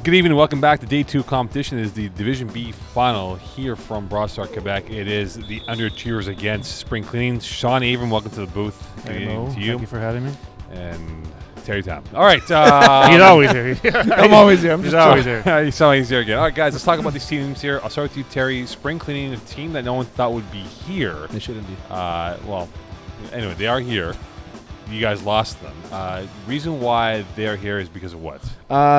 Good evening. Welcome back to Day 2 competition. It is the Division B final here from Brossard, Quebec. It is the Underachievers against Spring Cleaning. Sean Avram, welcome to the booth. Hello. To you. Thank you for having me. And Terry Tam. All right. He's always here. I'm always here. He's always here. He's always here again. All right, guys, let's talk about these teams here. I'll start with you, Terry. Spring Cleaning, a team that no one thought would be here. They shouldn't be. Well, anyway, they are here. You guys lost them. Reason why they're here is because of what?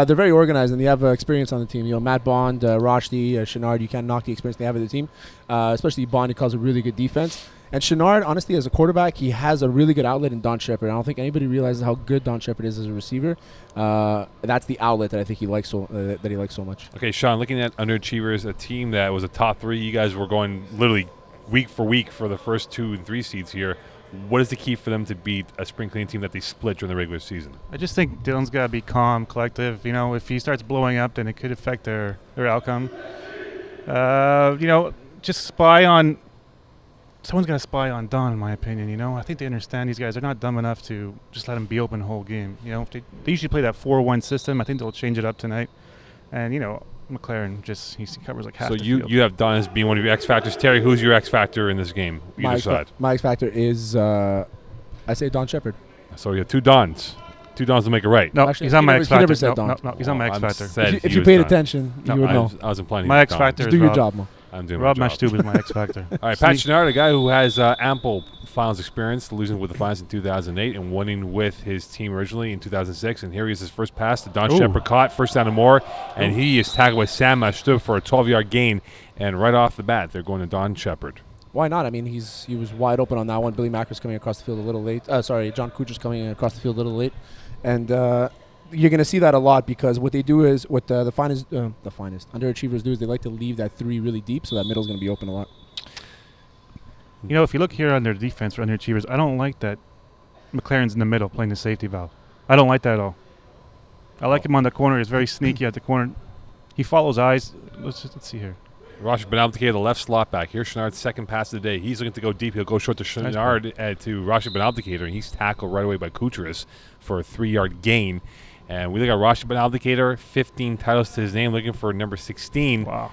They're very organized and they have experience on the team. You know, Matt Bond, Roshdi, Chenard, you can't knock the experience they have with the team. Especially Bond, who calls a really good defense. And Chenard, honestly, as a quarterback, he has a really good outlet in Don Shepard. I don't think anybody realizes how good Don Shepard is as a receiver. That's the outlet that I think he likes so much. Okay, Sean, looking at Underachievers, a team that was a top 3, you guys were going literally week for week for the first 2 and 3 seeds here. What is the key for them to beat a Spring Cleaning team that they split during the regular season? I just think Dylan's got to be calm, collective. You know, if he starts blowing up, then it could affect their outcome. You know, just spy on. Someone's got to spy on Don, in my opinion. You know, I think they understand these guys. They're not dumb enough to just let him be open the whole game. You know, they usually play that 4-1 system. I think they'll change it up tonight. And you know, McLaren he covers like half. So the field. you have Don as being one of your X factors. Terry, who's your X factor in this game? My Either side. My X factor is, I say Don Shepard. So you have 2 Dons. 2 Dons to make it right. No, Actually, he's on he my never- X he factor. never said Don. No, he's on my X factor. If you paid attention, No, you would know. I was implying My X Don. factor Just is do your Rob. job, Mo. I'm doing Rob my job. Mashtub is my X factor. All right, Pat Chenard, a guy who has ample finals experience, losing with the finals in 2008 and winning with his team originally in 2006. And here he is, his first pass to Don Shepard, caught first down and more, and he is tackled by Sam Mashtub for a 12-yard gain. And right off the bat, they're going to Don Shepard. Why not? I mean, he was wide open on that one. Billy Macker's coming across the field a little late. John Kuchar's coming across the field a little late. And you're going to see that a lot because what they do is, what the finest underachievers do is they like to leave that 3 really deep, so that middle's going to be open a lot. You know, if you look here on their defense or underachievers, I don't like that McLaren's in the middle playing the safety valve. I don't like that at all. I like him on the corner. He's very sneaky at the corner. He follows eyes. Let's see here. Rosh Benabdike, the left slot back. Here's Chenard's second pass of the day. He's looking to go deep. He'll go short to Chenard to Rosh Benabdike, and he's tackled right away by Kucharis for a 3-yard gain. And we look at Rosh Benabdike, 15 titles to his name, looking for number 16. Wow.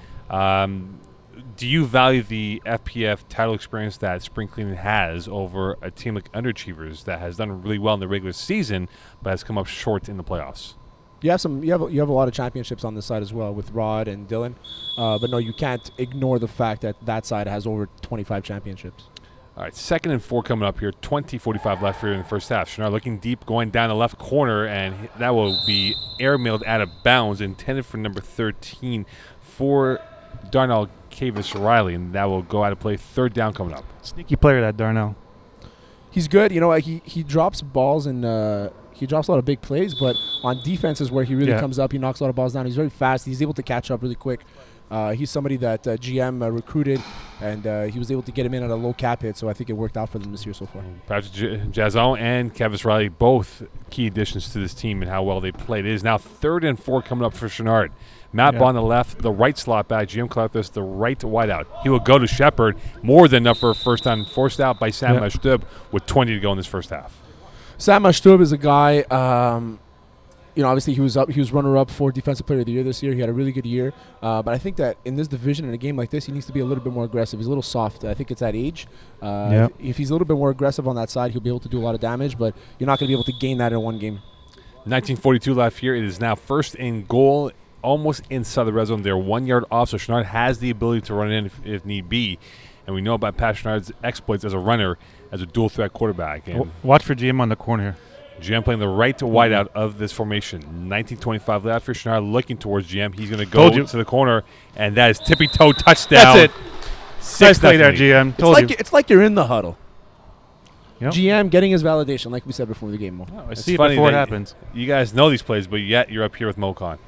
Do you value the FPF title experience that Spring Cleaning has over a team like Underachievers that has done really well in the regular season but has come up short in the playoffs? You have a lot of championships on this side as well with Rod and Dylan, but no, you can't ignore the fact that side has over 25 championships. All right, 2nd and 4 coming up here. 20:45 left here in the first half. Chenard looking deep, going down the left corner, and that will be airmailed out of bounds, intended for number 13 for Darnell Cavis Riley, and that will go out of play. 3rd down coming up. Sneaky player, that Darnell. He's good. You know, he drops balls and he drops a lot of big plays, but on defenses where he really comes up, he knocks a lot of balls down. He's very fast. He's able to catch up really quick. He's somebody that GM recruited, and he was able to get him in at a low cap hit, so I think it worked out for them this year so far. Patrick Jazon and Cavis Riley, both key additions to this team and how well they played. It is now 3rd and 4 coming up for Chenard. Matt Bond on the left, the right slot back, GM Collectus, the right wideout. He will go to Shepard, more than enough for a first down, forced out by Sam Mashtub with 20 to go in this first half. Sam Mashtub is a guy, you know, obviously he was runner-up for Defensive Player of the Year this year. He had a really good year. But I think that in this division, in a game like this, he needs to be a little bit more aggressive. He's a little soft. I think it's that age. If he's a little bit more aggressive on that side, he'll be able to do a lot of damage, but you're not going to be able to gain that in one game. 19:42 left here. It is now 1st and goal, almost inside the red zone. They're 1 yard off, so Chenard has the ability to run in if need be. And we know about Pat Chenard's exploits as a runner, as a dual-threat quarterback. And watch for GM on the corner here. GM playing the right to wideout of this formation. 19:25 left for Chenard, looking towards GM. He's going to go to the corner, and that is tippy-toe touchdown. That's it. Nice play there, GM. It's like you're in the huddle. Yep. GM getting his validation, like we said before the game. I see it before it happens. You guys know these plays, but yet you're up here with Mocon.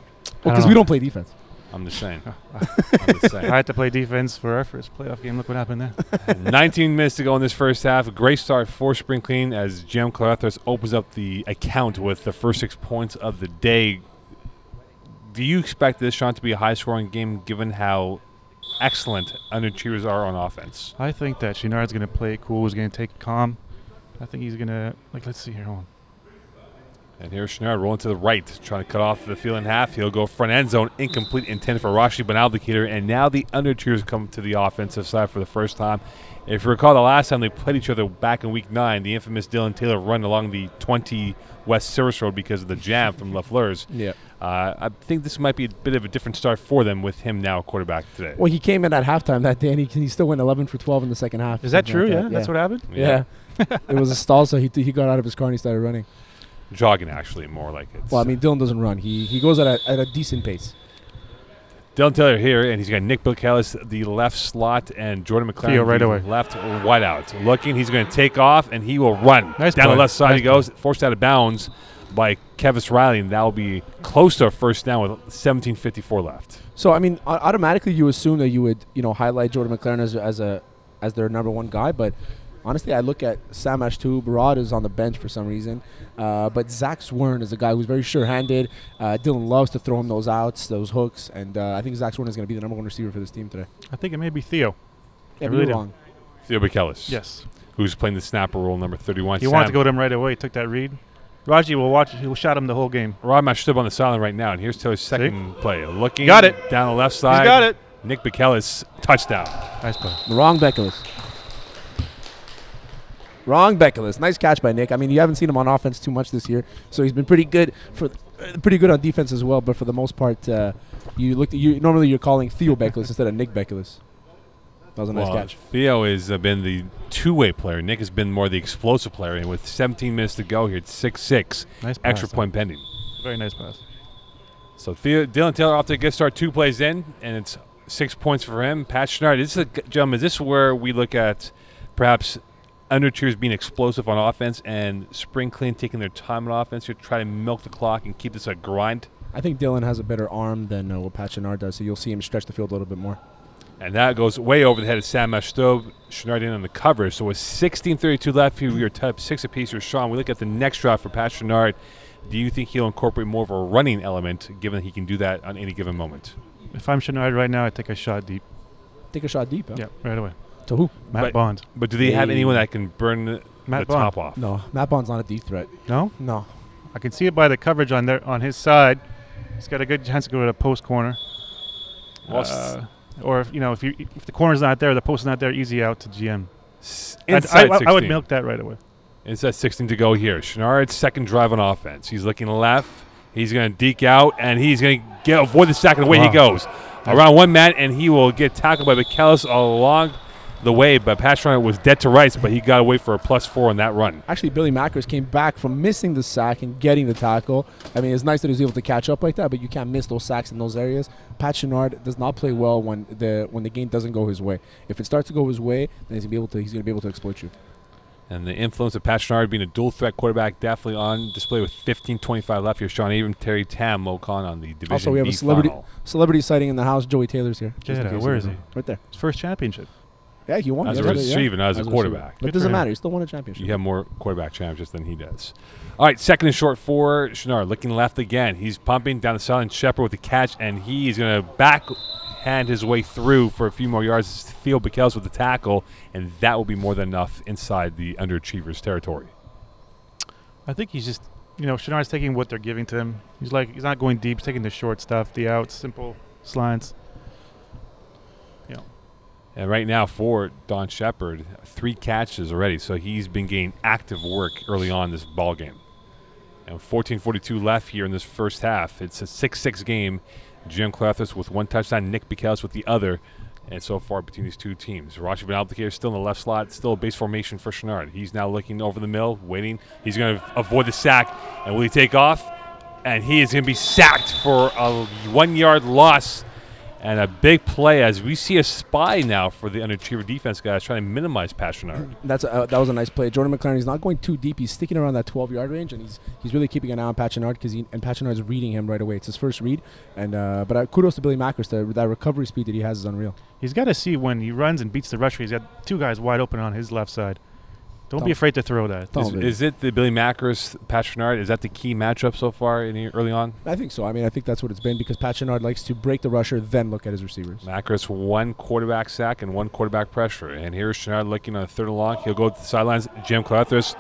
Well, because we don't play defense. I'm just saying. I had to play defense for our first playoff game. Look what happened there. 19 minutes to go in this first half. A great start for Spring Clean as GM Clarathos opens up the account with the first 6 points of the day. Do you expect this, Sean, to be a high-scoring game given how excellent Underachievers are on offense? I think that Chenard's going to play it cool. He's going to take it calm. I think he's going to, let's see here. Hold on. And here's Chenard rolling to the right, trying to cut off the field in half. He'll go front end zone, incomplete, intended for Rashid Benaldicator. And now the Underachievers come to the offensive side for the first time. If you recall, the last time they played each other back in Week 9, the infamous Dylan Taylor run along the 20 West Service Road because of the jam from Lafleur's. Yeah. I think this might be a bit of a different start for them with him now quarterback today. Well, he came in at halftime that day, and he still went 11 for 12 in the second half. Is that something true? like Yeah, that. that's what happened. Yeah. It was a stall, so he got out of his car and he started running. Jogging, actually, more like it. Well, I mean, Dylan doesn't run. He goes at a decent pace. Dylan Taylor here, and he's got Nick Bilkelis, the left slot, and Jordan McLaren, Theo right the away. left wide out. Looking, he's going to take off, and he will run. Nice Down play. the left side Nice he goes, forced out of bounds by Kevis Riley, and that will be close to a first down with 17:54 left. So, I mean, automatically you assume that you would, highlight Jordan McLaren as their number one guy, but honestly, I look at Sam Ashtu. Barad is on the bench for some reason. But Zach Swern is a guy who's very sure-handed. Dylan loves to throw him those outs, those hooks. And I think Zach Swern is going to be the number one receiver for this team today. I think it may be Theo. Yeah, I really you're do. wrong. Theo Bilkelis, Yes. who's playing the snapper role, number 31. He wanted to go to him right away. He took that read. Raji will watch. He'll shot him the whole game. Rod Mashtub on the sideline right now, and here's Taylor's second play. Looking, Got it. down the left side. He's got it. Nick Bilkelis, touchdown. Nice play. Wrong Bekelis. Wrong Bekelis. Nice catch by Nick. I mean, you haven't seen him on offense too much this year, so he's been pretty good on defense as well. But for the most part, normally you're calling Theo Bekelis instead of Nick Bekelis. That was a nice catch. Theo has been the two-way player. Nick has been more the explosive player, and with 17 minutes to go here, it's 6-6. Nice pass, Extra point pending. Very nice pass. So Dylan Taylor off to a good start, 2 plays in, and it's 6 points for him. Pat Chenard, gentlemen, is this where we look at perhaps Underachievers being explosive on offense and Spring Clean taking their time on offense here to try to milk the clock and keep this a grind? I think Dylan has a better arm than what Pat Chenard does, so you'll see him stretch the field a little bit more. And that goes way over the head of Sam Ashtob. Chenard in on the cover. So with 16:32 left, we are tied 6 apiece with Sean. We look at the next drive for Pat Chenard. Do you think he'll incorporate more of a running element, given that he can do that on any given moment? If I'm Chenard right now, I'd take a shot deep. Take a shot deep, huh? Yeah, right away. To who? Matt Bond. But do they have Hey. anyone that can burn the Matt top Bond. off? No, Matt Bond's not a deep threat. No? No. I can see it by the coverage on his side. He's got a good chance to go to the post corner. Well, Or if the corner's not there, the post is not there, easy out to GM. inside I would 16. milk that right away. Inside 16 to go here. Chenard's second drive on offense. He's looking left. He's going to deke out, and he's going to avoid the sack, and away he goes. Around one man, and he will get tackled by Bilkelis along the way, but Pat Chenard was dead to rights, but he got away for a +4 on that run. Actually, Billy Mackers came back from missing the sack and getting the tackle. I mean, it's nice that he was able to catch up like that, but you can't miss those sacks in those areas. Pat Chenard does not play well when the game doesn't go his way. If it starts to go his way, then he's going to be able to exploit you. And the influence of Pat Chenard being a dual-threat quarterback definitely on display with 15:25 left here. Sean, even Terry Tam Mokan on the Division Also, we have B a final. celebrity sighting in the house. Joey Taylor's here. just in Yeah, case where you is don't he? know. Right there. His first championship. Yeah, he won. As the a other day, receiver, not as a receiver. quarterback. But it Good doesn't for him. matter. He still won a championship. You have more quarterback championships than he does. All right, second and short for Chenard. Looking left again. He's pumping down the sideline. Shepard with the catch, and he's going to backhand his way through for a few more yards. Theo Bilkelis with the tackle, and that will be more than enough inside the Underachievers' territory. I think he's just, Chenard's taking what they're giving to him. He's not going deep. He's taking the short stuff, the outs, simple slants. And right now for Don Shepard, 3 catches already, so he's been getting active work early on this ball game. And 14:42 left here in this first half. It's a 6-6 game. Jim Clethis with 1 touchdown, Nick Bilkelis with the other. And so far between these two teams, Rashi Benaldicator still in the left slot, still a base formation for Chenard. He's now looking over the middle, waiting. He's going to avoid the sack, and will he take off? And he is going to be sacked for a 1-yard loss. And a big play as we see a spy now for the Underachiever defense guys trying to minimize Pat Chenard. That was a nice play. Jordan McLaren, he's not going too deep. He's sticking around that 12-yard range, and he's really keeping an eye on Pat Chenard and Pat Chenard's reading him right away. It's his first read. And but kudos to Billy Mackers. That recovery speed that he has is unreal. He's got to see when he runs and beats the rusher, he's got 2 guys wide open on his left side. Don't be afraid to throw that. Is it the Billy Mackers, Pat Chenard? Is that the key matchup so far early on? I think so. I mean, I think that's what it's been because Pat Chenard likes to break the rusher, then look at his receivers. Mackers 1 quarterback sack and 1 quarterback pressure. And here's Chenard looking on a 3rd and long. He'll go to the sidelines. Jim Clethis.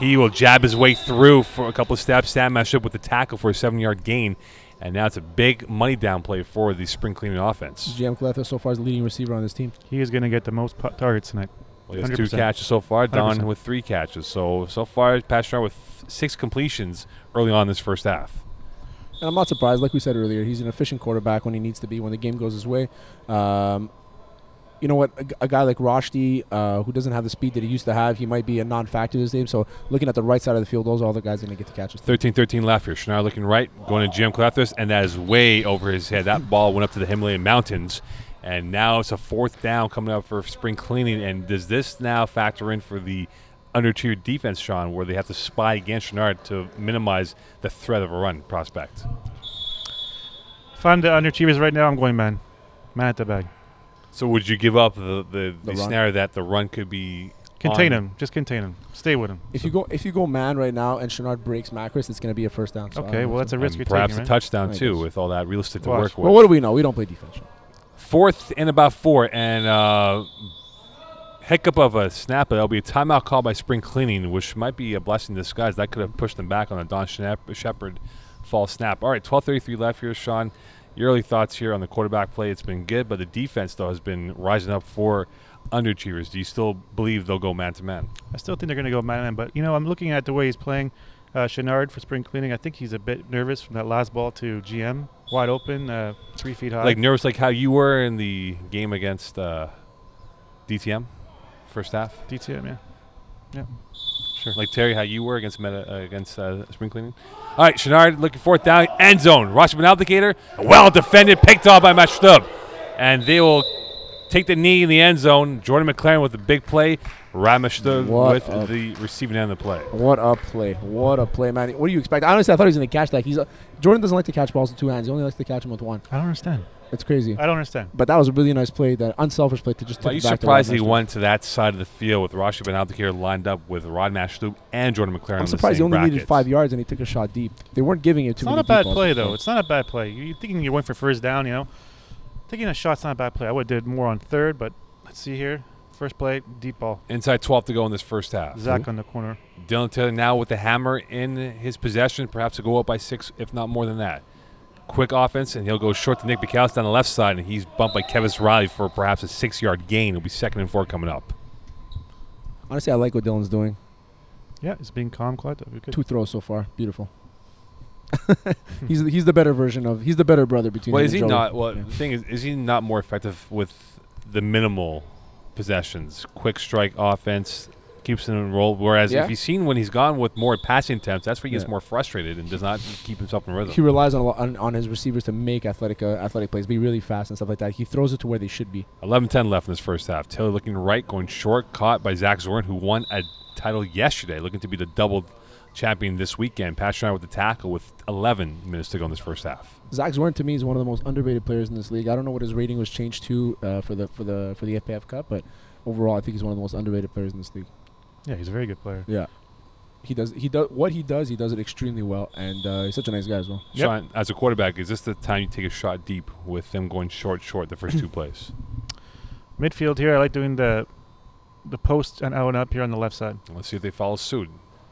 He will jab his way through for a couple of steps. Sam matched up with the tackle for a 7-yard gain. And now it's a big money down play for the spring cleaning offense. GM Cleffa so far is the leading receiver on this team. He is going to get the most targets tonight. Well, he has 2 catches so far. Don 100%. with 3 catches. So far, Pastrana with 6 completions early on this first half. And I'm not surprised. Like we said earlier, he's an efficient quarterback when he needs to be, when the game goes his way. You know what? A guy like Roshdi, who doesn't have the speed that he used to have, he might be a non-factor this game. So looking at the right side of the field, those are all the guys going to get the catches. 13-13 left here. Schneider looking right, going to GM Clefthus, and that is way over his head. That ball went up to the Himalayan mountains, and now it's a 4th down coming up for spring cleaning. And does this now factor in for the underachieved defense, Sean, where they have to spy against Chenard to minimize the threat of a run prospect? If I'm the underachievers right now, I'm going man. Man at the bag. So would you give up the run? scenario that the run could be Contain on? him. Just contain him. Stay with him. If you go man right now and Chenard breaks Macris, it's going to be a first down. So Okay, well, that's a risk you're And perhaps taking, a right? touchdown, I too, guess. with all that real estate to Watch. work with. Well, what do we know? We don't play defense. 4th and about 4, and hiccup of a snap, but there'll be a timeout call by spring cleaning, which might be a blessing in disguise. That could have pushed them back on a Don Shepard false snap. All right, 12:33 left here, Sean. Your early thoughts here on the quarterback play. It's been good, but the defense, though, has been rising up for underachievers. Do you still believe they'll go man-to-man? I still think they're going to go man-to-man, but, you know, I'm looking at the way he's playing Chenard for spring cleaning. I think he's a bit nervous from that last ball to GM. Wide open, 3 feet high. Like nervous like how you were in the game against DTM, first half? DTM, yeah. Yeah, sure. Like Terry, how you were against spring cleaning? All right, Chenard looking 4th down, end zone. Rushman Aldicator, well defended, picked off by Matt Stubb. And they will take the knee in the end zone. Jordan McLaren with the big play. Ramesh Stubb with the receiving end of the play. What a play. What a play, man. What do you expect? Honestly, I thought he was going to catch that. Jordan doesn't like to catch balls with 2 hands. He only likes to catch them with 1. I don't understand. It's crazy. I don't understand. But that was a really nice play, that unselfish play to just Are tip you it back to surprised he Ramesh Stubb. went to that side of the field with Rashi Ben Aldicator lined up with Rod Mashloop and Jordan McLaren? I'm on surprised the he same only needed bracket? 5 yards and he took a shot deep. They weren't giving it It's too not many a bad deep balls. play, though. It's not a bad play. You're thinking you went for first down, you know. Taking a shot's not a bad play. I would have did more on 3rd, but let's see here. First play, deep ball. Inside 12 to go in this first half. Zach on the corner. Dylan Taylor now with the hammer in his possession, perhaps to go up by 6, if not more than that. Quick offense, and he'll go short to Nick Bukowski on the left side, and he's bumped by Kevis Riley for perhaps a 6-yard gain. It'll be 2nd and 4 coming up. Honestly, I like what Dylan's doing. Yeah, it's being calm, collective. 2 throws so far. Beautiful. he's the better version of. He's the better brother between. Well, him is and he Joey. not? Well, the thing is he not more effective with the minimal possessions? Quick strike offense keeps him enrolled. Whereas Yeah. if you've seen when he's gone with more passing attempts, that's where he gets Yeah. more frustrated and does not keep himself in rhythm. He relies on his receivers to make athletic plays, be really fast and stuff like that. He throws it to where they should be. 11-10 left in this first half. Taylor looking right, going short, caught by Zach Zorn, who won a title yesterday, looking to be the double champion this weekend. Pastrana with the tackle with 11 minutes to go in this first half. Zach Zorn to me is one of the most underrated players in this league. I don't know what his rating was changed to for the FPF Cup, but overall, I think he's one of the most underrated players in this league. Yeah, he's a very good player. Yeah, he does what he does it extremely well, and he's such a nice guy as well. Yep. Sean, as a quarterback, is this the time you take a shot deep with them going short the first 2 plays? Midfield here, I like doing the post and out and up here on the left side. Let's see if they follow suit.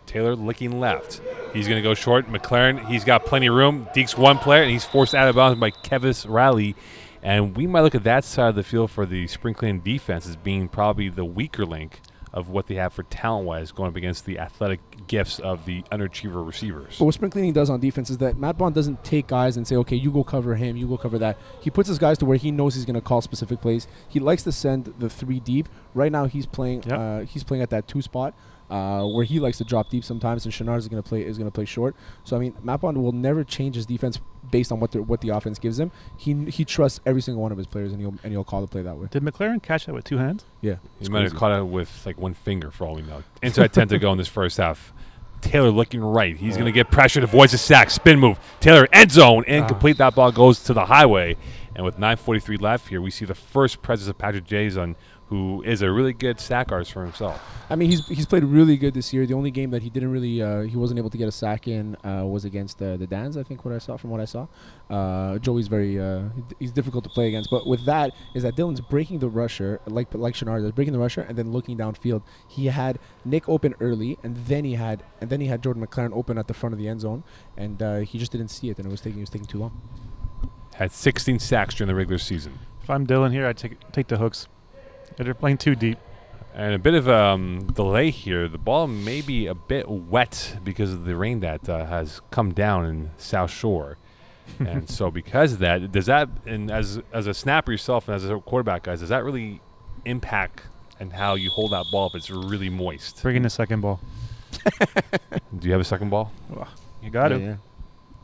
Taylor licking left. He's going to go short. McLaren, he's got plenty of room. Deeks one player, and he's forced out of bounds by Kevis Riley. And we might look at that side of the field for the spring cleaning defense as being probably the weaker link of what they have for talent-wise going up against the athletic gifts of the underachiever receivers. But what spring cleaning does on defense is that Matt Bond doesn't take guys and say, okay, you go cover him, you go cover that. He puts his guys to where he knows he's going to call specific plays. He likes to send the 3 deep. Right now he's playing at that 2 spot where he likes to drop deep sometimes, and Chenard is going to play short. So I mean, Matt Bond will never change his defense based on what the offense gives him. He trusts every single one of his players, and he'll call the play that way. Did McLaren catch that with 2 hands? Yeah, He might have caught it with like 1 finger for all we know. Inside 10 to go in this first half. Taylor looking right. He's going to get pressured, avoids the sack, spin move. Taylor end zone, incomplete. That ball goes to the highway. And with 9:43 left here, we see the first presence of Patrick Jason, who is a really good sack artist for himself. I mean, he's played really good this year. The only game that he didn't really he wasn't able to get a sack in was against the Dans. I think what I saw. Joey's very he's difficult to play against. But with that is that Dylan's breaking the rusher like Chenard is breaking the rusher and then looking downfield. He had Nick open early and then he had Jordan McLaren open at the front of the end zone and he just didn't see it and it was taking too long. Had 16 sacks during the regular season. If I'm Dylan here, I'd take the hooks. They're playing too deep. And a bit of delay here. The ball may be a bit wet because of the rain that has come down in South Shore. And so because of that, does that, and as a snapper yourself and as a quarterback, guys, does that really impact and how you hold that ball if it's really moist? Bring in the second ball. Do you have a second ball? You got it. Yeah.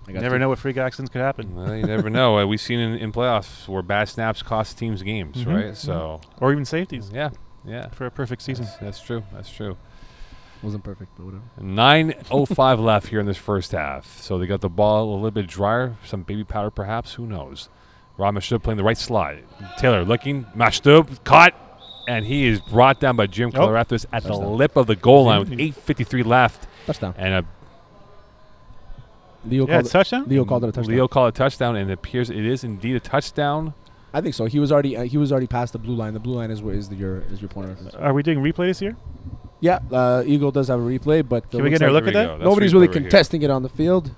You never know what freak accidents could happen. Well, you never know. We've seen in playoffs where bad snaps cost teams games, right? So, or even safeties. Yeah. For a perfect season. That's true. That's true. Wasn't perfect, but whatever. 9:05 left here in this first half. So they got the ball a little bit drier. Some baby powder, perhaps. Who knows? Rob Mashtub playing the right slide. Taylor looking. Mashtub caught. And he is brought down by Jim Colarathis at the lip of the goal line with 8:53 left. Touchdown. And Leo called touchdown? Leo called it a touchdown. Leo called a touchdown, and it appears it is indeed a touchdown. I think so. He was already past the blue line. The blue line is your point of reference. Are we doing replay this year? Yeah, Eagle does have a replay, but can we get a look at that? Nobody's really contesting it on the field.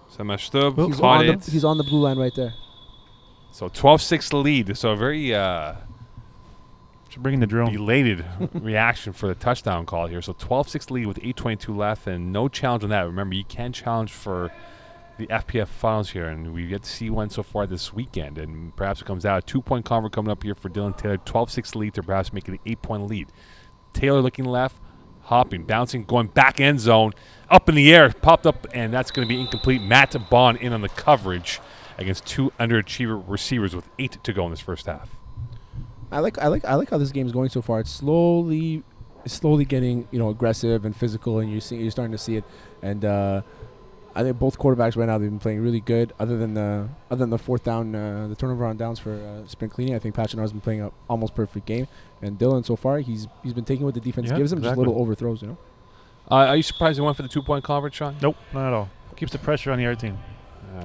So Mashtub He's caught it. He's on the blue line right there. So 12-6 lead. So a very bringing the drone. Belated reaction for the touchdown call here. So 12-6 lead with 8:22 left, and no challenge on that. Remember, you can challenge for the FPF finals here, and we get to see one so far this weekend, and perhaps it comes out. A 2-point convert coming up here for Dylan Taylor. 12-6 lead to perhaps make it an 8-point lead. Taylor looking left, hopping, bouncing, going back end zone, up in the air, popped up, and that's going to be incomplete. Matt Bond in on the coverage against two underachiever receivers with 8 to go in this first half. I like how this game is going so far. It's slowly getting aggressive and physical, and you're starting to see it. And I think both quarterbacks right now they've been playing really good. Other than the fourth down, the turnover on downs for sprint cleaning, I think Pachinar's been playing an almost perfect game. And Dylan so far he's been taking what the defense gives him, just little overthrows. Are you surprised he went for the 2-point convert, Sean? Nope, not at all. Keeps the pressure on the other team.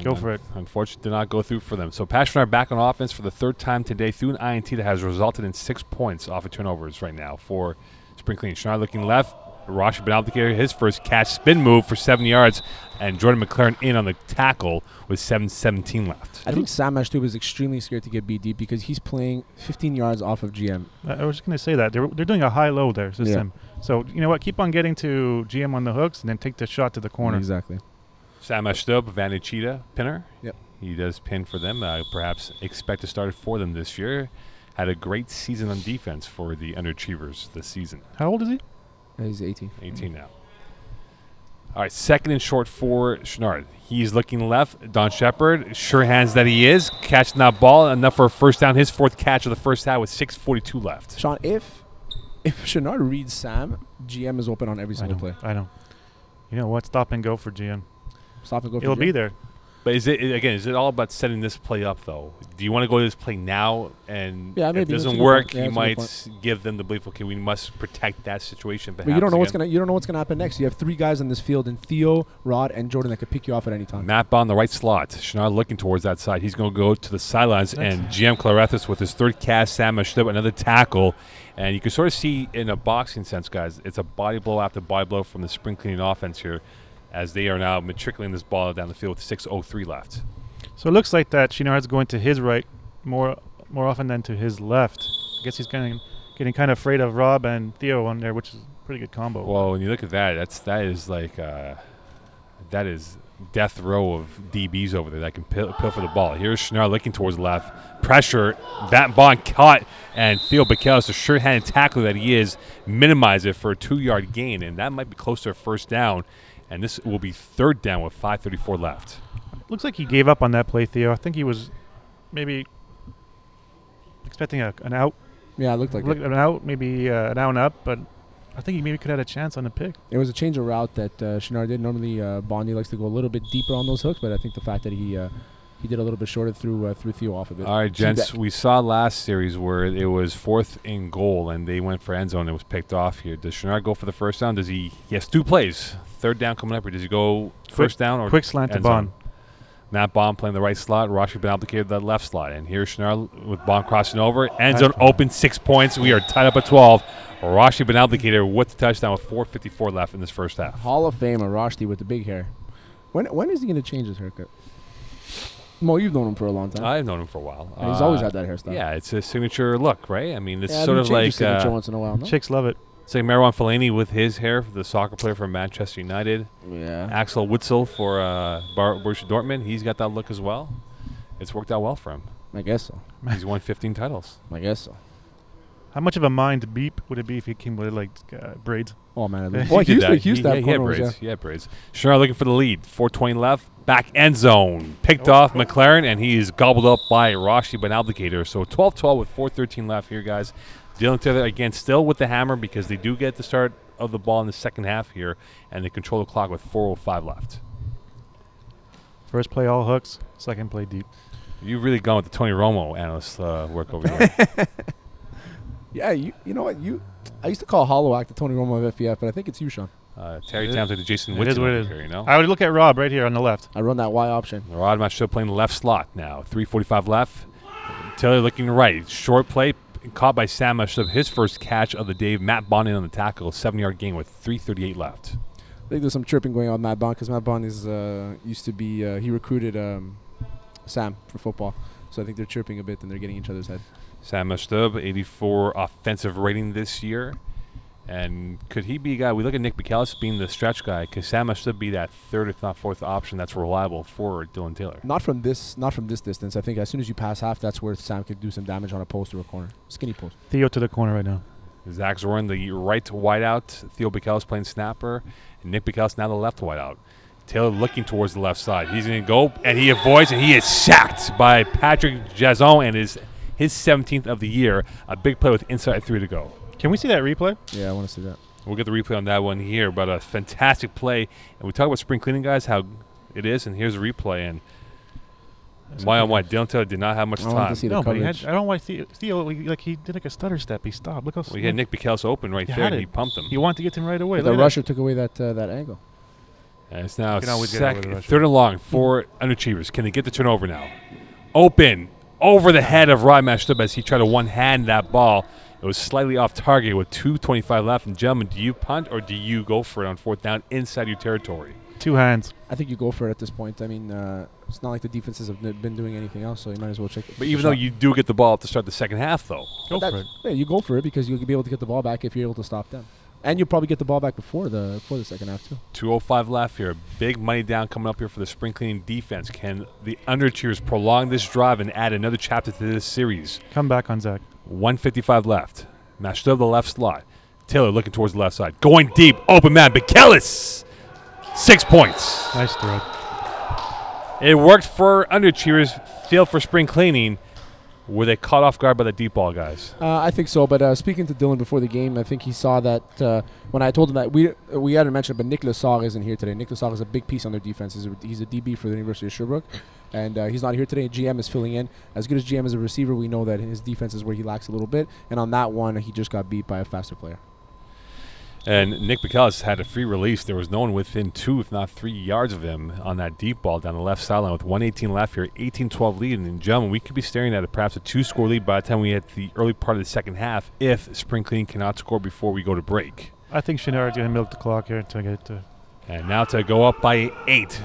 Go for it. Unfortunately, did not go through for them. So Pachinar back on offense for the third time today through an INT that has resulted in 6 points off of turnovers right now for Spring Clean. Schneider looking left. Rashi been able to carry his first catch, spin move for 7 yards, and Jordan McLaren in on the tackle with 7:17 left. I think Sam Mashtub is extremely scared to get beat deep because he's playing 15 yards off of GM. I was just going to say that. They're doing a high-low there system. Yeah. So, you know what? Keep on getting to GM on the hooks and then take the shot to the corner. Exactly. Sam Mashtub, Vanachita pinner. Yep. He does pin for them. Perhaps expect to start for them this year. Had a great season on defense for the underachievers this season. How old is he? He's 18. 18 now. All right, second and short for Chenard. He's looking left. Don Shepard, sure hands that he is, catching that ball enough for a first down. His fourth catch of the first half with 6:42 left. Sean, if Chenard reads Sam, GM is open on every single play. I know. You know what? Stop and go for GM. Stop and go. It'll be there. But is it all about setting this play up, though? Do you want to go to this play now, and if it doesn't work, you might give them the belief, okay, we must protect that situation. But you don't know what's gonna happen next. You have 3 guys on this field, and Theo, Rod, and Jordan that could pick you off at any time. Matt Bond, the right slot. Chenard looking towards that side. He's going to go to the sidelines, and GM Clarathis with his third cast, Sam Mashtub, another tackle. And you can sort of see in a boxing sense, guys, it's a body blow after body blow from the spring cleaning offense here, as they are now matriculating this ball down the field with 6:03 left. So it looks like that Chenard's going to his right more often than to his left. I guess he's getting kind of afraid of Rob and Theo on there, which is a pretty good combo. Well, when you look at that, that is death row of DBs over there that can pilfer the ball. Here's Chenard looking towards the left. Pressure. That Bond caught, and Theo Bakelis, a sure-handed tackler that he is, minimize it for a 2-yard gain, and that might be close to a first down. And this will be third down with 5:34 left. Looks like he gave up on that play, Theo. I think he was maybe expecting an out. Yeah, it looked like an out, maybe an out and up, but I think he maybe could have had a chance on the pick. It was a change of route that Chenard did. Normally, Bondi likes to go a little bit deeper on those hooks, but I think the fact that he he did a little bit shorter through Theo off of it. All right, gents. Feedback. We saw last series where it was 4th and goal, and they went for end zone. It was picked off here. Does Chenard go for the first down? Does he? He has 2 plays. 3rd down coming up, or does he go first down or quick slant to end zone? Bond? Matt Bond playing the right slot. Rashi been abdicated the left slot, and here's Chenard with Bond crossing over. End zone open, 6 points. We are tied up at 12. Rashi been abdicated with the touchdown with 4:54 left in this first half. Hall of Famer Roshdi with the big hair. When is he going to change his haircut? Mo, you've known him for a long time. I've known him for a while. And he's always had that hairstyle. Yeah, it's his signature look, right? I mean, it's Yeah, sort you of change your like signature once in a while. No? Chicks love it. it's like Marwan Fellaini with his hair, the soccer player from Manchester United. Yeah. Axel Witsel for Borussia Dortmund. He's got that look as well. It's worked out well for him. I guess so. He's won 15 titles. I guess so. How much of a mind beep would it be if he came with like braids? Oh man, He boy, did that. He used to have he had cornrows, braids. He had braids. Chenard looking for the lead. 4:20 left. Back end zone. Picked off McLaren, and he is gobbled up by Rashi Ben Abdicator. So 12-12 with 4:13 left here, guys. Dylan Taylor, again, still with the hammer because they do get the start of the ball in the second half here, and they control the clock with 4:05 left. First play all hooks. Second play deep. You've really gone with the Tony Romo analyst work over here. Yeah, you know what? I used to call Hollowak the Tony Romo of FPF, but I think it's you, Sean. Terry Townsend to Jason It is Witten what it over is. here, you know? I would look at Rob right here on the left. I run that Y option. Rod Macho playing the left slot now. 3:45 left. Taylor looking right. Short play caught by Sam Mashub. His first catch of the day. Matt Bond in on the tackle. 7-yard gain with 3:38 left. I think there's some chirping going on with Matt Bond because Matt Bond is used to be he recruited Sam for football, so I think they're chirping a bit and they're getting each other's head. Sam Mashub, 84 offensive rating this year. And could he be a guy? We look at Nick McAllis being the stretch guy. Could Sam Mashub be that 3rd, if not 4th option that's reliable for Dylan Taylor? Not from this distance. I think as soon as you pass half, that's where Sam could do some damage on a post or a corner, skinny post. Theo to the corner right now. Zach Zorin, the right wideout. Theo Bicallis playing snapper. And Nick Bicallis now the left wideout. Taylor looking towards the left side. He's going to go, and he avoids, and he is sacked by Patrick Jason, and his 17th of the year. A big play with inside 3 to go. Can we see that replay? Yeah, I want to see that. We'll get the replay on that one here, but a fantastic play. And we talk about spring cleaning, guys, how it is, and here's the replay. And why on why? Dylan Taylor did not have much I want time. to see the No, but he had, coverage. I don't know why Theo like he did like a stutter step. He stopped. Look how Well, he had Nick Bicallis open right He there, had and he it. pumped him. He wanted to get to him right away. But Look the at that. rusher took away that angle. And it's now You can always get over the rusher. 3rd and long for underachievers. Can they get the turnover now? Open over the head of Rod Mashtub as he tried to one-hand that ball. It was slightly off target with 2:25 left. And gentlemen, do you punt or do you go for it on 4th down inside your territory? 2 hands. I think you go for it at this point. I mean, it's not like the defenses have been doing anything else, so you might as well check. But even though you do get the ball to start the second half, though. Go for it. Yeah, you go for it because you'll be able to get the ball back if you're able to stop them, and you'll probably get the ball back before the second half too. 2:05 left here. Big money down coming up here for the spring cleaning defense. Can the underachievers prolong this drive and add another chapter to this series? Come back on Zach. 1:55 left. Mashed up the left slot. Taylor looking towards the left side. Going deep. Open man. Bicallis. 6 points. Nice throw. It worked for underachievers. Failed for spring cleaning. Were they caught off guard by the deep ball guys? I think so, but speaking to Dylan before the game, I think he saw that when I told him that we hadn't mentioned, but Nicolas Sarr isn't here today. Nicolas Sarr is a big piece on their defense. He's a DB for the University of Sherbrooke, and he's not here today. GM is filling in. As good as GM is a receiver, we know that his defense is where he lacks a little bit, and on that one, he just got beat by a faster player. And Nick Bicallis had a free release. There was no one within 2, if not 3 yards of him on that deep ball down the left sideline with 1:18 left here, 18-12 lead. And gentlemen, we could be staring at perhaps a 2-score lead by the time we hit the early part of the second half if spring cleaning cannot score before we go to break. I think Chenard's going to milk the clock here to get to. And now to go up by 8.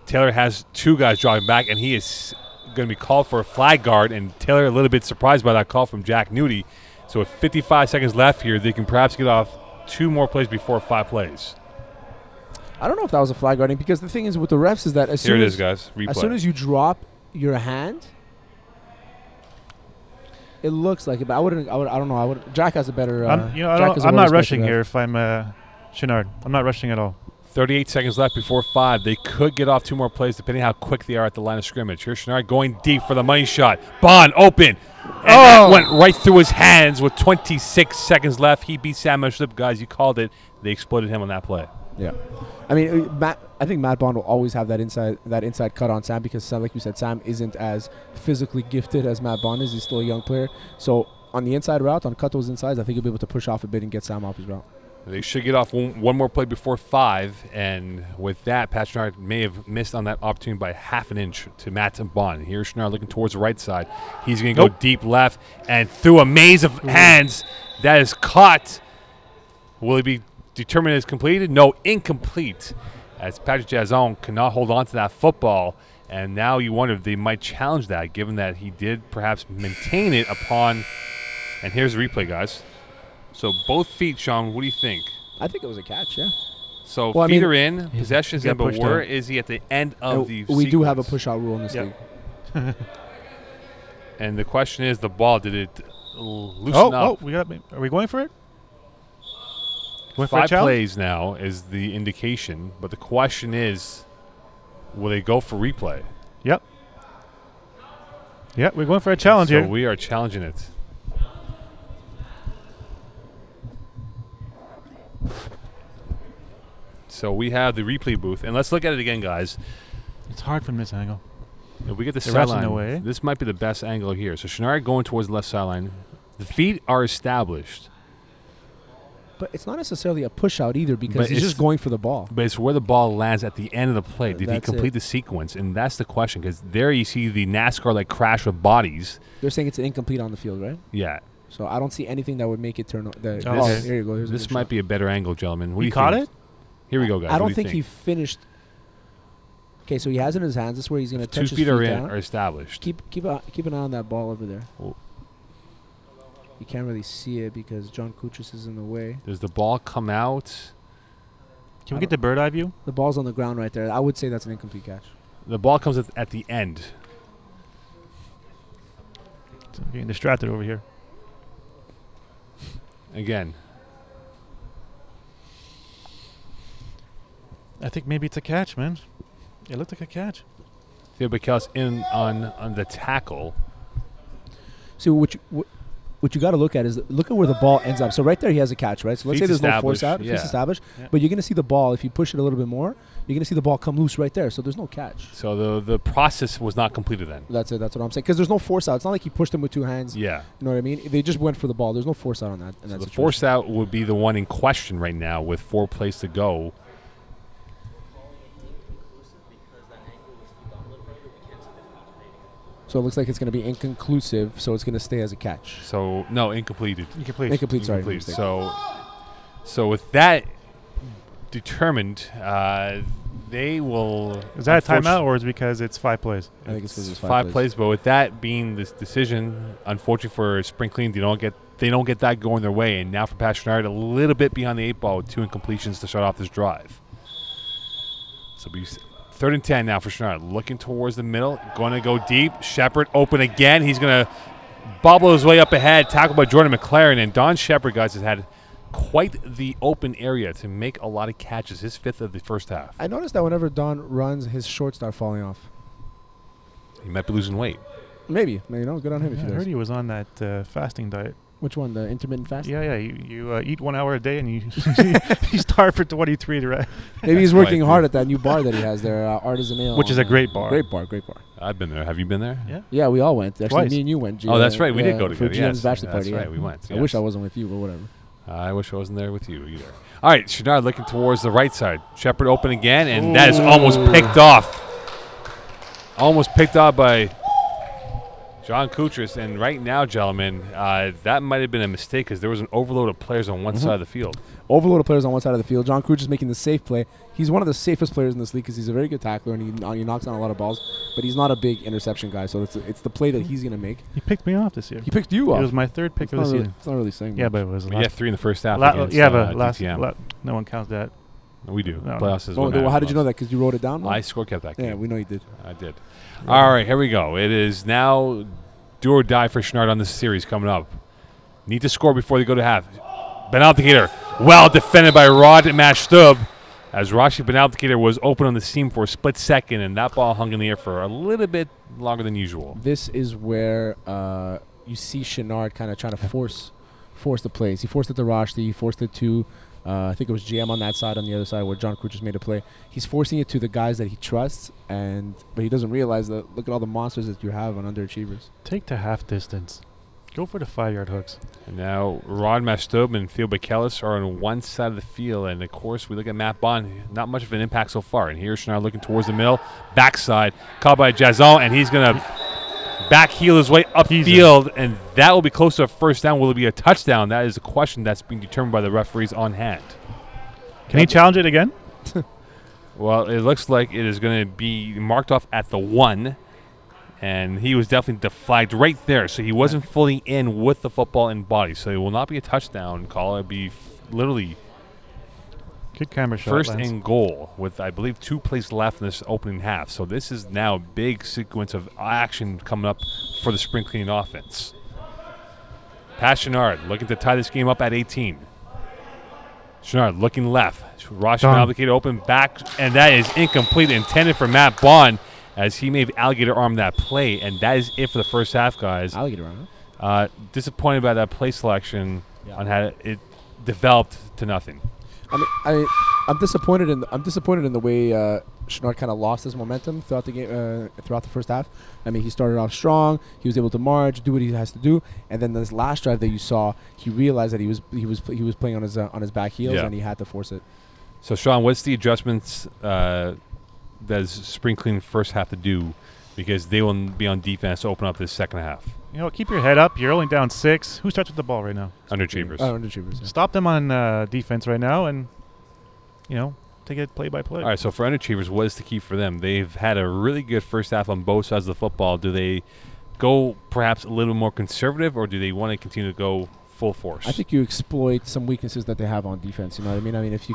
Taylor has 2 guys driving back, and he is going to be called for a flag guard. And Taylor a little bit surprised by that call from Jack Nudie. So with 55 seconds left here, they can perhaps get off 2 more plays before 5 plays. I don't know if that was a flag guarding because the thing is with the refs is that as Here soon it as is, guys. Replay. as soon as you drop your hand, it looks like it. But I don't know. Jack has a better. I'm not rushing here if I'm Chenard. I'm not rushing at all. 38 seconds left before 5. They could get off 2 more plays depending how quick they are at the line of scrimmage. Here's Chenard going deep for the money shot. Bond open. And that went right through his hands with 26 seconds left. He beat Sam Mashub. Guys, you called it. They exploited him on that play. Yeah, I mean, Matt. I think Matt Bond will always have that inside cut on Sam because, like you said, Sam isn't as physically gifted as Matt Bond is. He's still a young player. So on the inside route, on cut those insides, I think he'll be able to push off a bit and get Sam off his route. They should get off one more play before 5, and with that, Pat Chenard may have missed on that opportunity by half an inch to Matt Bond. Here's Chenard looking towards the right side. He's going to go deep left, and through a maze of hands, that is caught. Will he be determined as completed? No, incomplete, as Patrick Jason cannot hold on to that football, and now you wonder if they might challenge that, given that he did perhaps maintain it upon, and here's the replay, guys. So both feet, Sean, what do you think? I think it was a catch, yeah. So Well, I feet mean, are in, possession's in, but pushed where out. is he at the end of the We do have a sequence? push-out rule in this Yep. league. And the question is, the ball, did it loosen up? Are we going for it? Going for a 5 challenge? plays now is the indication, but the question is, will they go for replay? Yep. Yeah, we're going for a challenge So here. we are challenging it. So we have the replay booth, and let's look at it again, guys. It's hard from this angle. If we get the They're rushing sideline, away. this might be the best angle here. So Chenard going towards the left sideline. The feet are established, But it's not necessarily a push-out either because But he's it's- just going for the ball. but it's where the ball lands at the end of the play. Did he That's complete it. the sequence? And that's the question, because there you see the NASCAR like crash of bodies. They're saying it's incomplete on the field, right? Yeah, So I don't see anything that would make it turn. Oh, Oh, okay. here you go. Here's a this good might shot. be a better angle, gentlemen. What do He you caught think? it? Here we go, guys. I What don't do you think he finished. Okay, so he has it in his hands. This is where he's going to 2 touch his feet feet are in, down. are established. Keep an eye on that ball over there. Oh. You can't really see it because John Kuchis is in the way. Does the ball come out? Can we get the bird eye view? The ball's on the ground right there. I would say that's an incomplete catch. The ball comes at the end. I'm getting distracted over here. Again, I think maybe it's a catch, man. It looked like a catch. Theo Bacal's in on the tackle. So what you got to look at is look at where the ball ends up. So right there he has a catch, right? So let's say Feet's there's no force established, out, feet's yeah. established, Yeah. but you're going to see the ball if you push it a little bit more. You're going to see the ball come loose right there. So there's no catch. So the process was not completed then. That's it. That's what I'm saying. Because there's no force out. It's not like he pushed him with 2 hands. Yeah. You know what I mean? They just went for the ball. There's no force out on that. In So that the situation. force out would be the one in question right now with 4 plays to go. So it looks like it's going to be inconclusive. So it's going to stay as a catch. So no, incompleted. Incomplete. Incomplete. Sorry. Incomplete. mistake. So with that determined, they will. Is that a unfortunately- timeout or is it because it's 5 plays? I think it's 'cause it's 5 plays, but with that being this decision, unfortunately for Spring Clean, they don't get that going their way. And now for Pat Chenard, a little bit behind the 8 ball with 2 incompletions to start off this drive. So be 3rd and 10 now for Chenard, looking towards the middle, going to go deep. Shepard open again. He's going to bobble his way up ahead, tackled by Jordan McLaren. And Don Shepard, guys, has had quite the open area to make a lot of catches. His 5th of the first half. I noticed that whenever Don runs, his shorts start falling off. He might be losing weight. Maybe. You know, good on him if Yeah, he I does. heard he was on that fasting diet. Which one? The intermittent fasting? Yeah. You eat 1 hour a day and you you starve for 23 to rest. Maybe he's That's working right, hard dude. at that new bar that he has there, Artisan Ale. Which is a great bar. Great bar. Great bar. I've been there. Have you been there? Yeah. Yeah, we all went. Actually, Twice. me and you went. Oh, that's right. We did go for together. GM's Yes. bachelor That's party. right. Yeah. We went. I wish yes. I wasn't with you, but whatever. I wish I wasn't there with you either. All right, Chenard looking towards the right side. Shepard open again, and that is almost picked off. Almost picked off by John Kuchris. And right now, gentlemen, that might have been a mistake because there was an overload of players on one side of the field. Overload of players on one side of the field. John Cruz is making the safe play. He's one of the safest players in this league because he's a very good tackler and he knocks down a lot of balls. But he's not a big interception guy, so it's the play that he's going to make. He picked me off this year. He picked you It up. was my 3rd pick It's of not the really, season. it's not really saying Yeah, much. but it was We had 3 in the first half. la- against, yeah, but last DTM. no one counts that. We do. No, no. Playoffs is Oh, what well, how matters did you know most. that? Because you wrote it down? I score kept that game. Yeah, we know you did. I did. All right, here we go. It is now do or die for Chenard on this series coming up. Need to score before they go to half. Benalticator, well defended by Rod Mashtub, as Rashi Benalticator was open on the seam for a split second, and that ball hung in the air for a little bit longer than usual. This is where you see Chenard kind of trying to force the plays. He forced it to Rashdi. He forced it to I think it was GM on that side, on the other side where John Crew just made a play. He's forcing it to the guys that he trusts, but he doesn't realize that look at all the monsters that you have on underachievers. Take to half distance. Go for the 5-yard hooks. And now Rod Mastub and Theo Bekelis are on one side of the field, and of course we look at Matt Bond. Not much of an impact so far. And here's Chenard looking towards the middle, backside, caught by Jason, and he's gonna back heel his way upfield, and that will be close to a first down. Will it be a touchdown? That is a question that's being determined by the referees on hand. Can he challenge it again? Well, it looks like it is going to be marked off at the 1. And he was definitely flagged right there, so he wasn't fully in with the football in body. So it will not be a touchdown call. It'll be literally good camera shot. First Lance. and goal with, I believe, 2 plays left in this opening half. So this is now a big sequence of action coming up for the spring cleaning offense. Pass Chenard, looking to tie this game up at 18. Chenard looking left. Rosh Alligator open back, and that is incomplete, intended for Matt Bond, as he may have alligator armed that play, and that is it for the first half, guys. Alligator arm, huh? Disappointed by that play selection on how it developed to nothing. I'm disappointed in the way Chenard kind of lost his momentum throughout the game, throughout the first half. I mean, he started off strong. He was able to march, do what he has to do, and then this last drive that you saw, he realized that he was playing on his back heels, and he had to force it. So, Sean, what's the adjustments does spring cleaning first have to do, because they will be on defense to open up this second half? You know, keep your head up. You're only down 6. Who starts with the ball right now? Underachievers. Underachievers. Yeah. Stop them on defense right now, and take it play by play. All right, so for underachievers, what is the key for them? They've had a really good first half on both sides of the football. Do they go perhaps a little more conservative, or do they want to continue to go full force? I think you exploit some weaknesses that they have on defense. You know what I mean? I mean, if you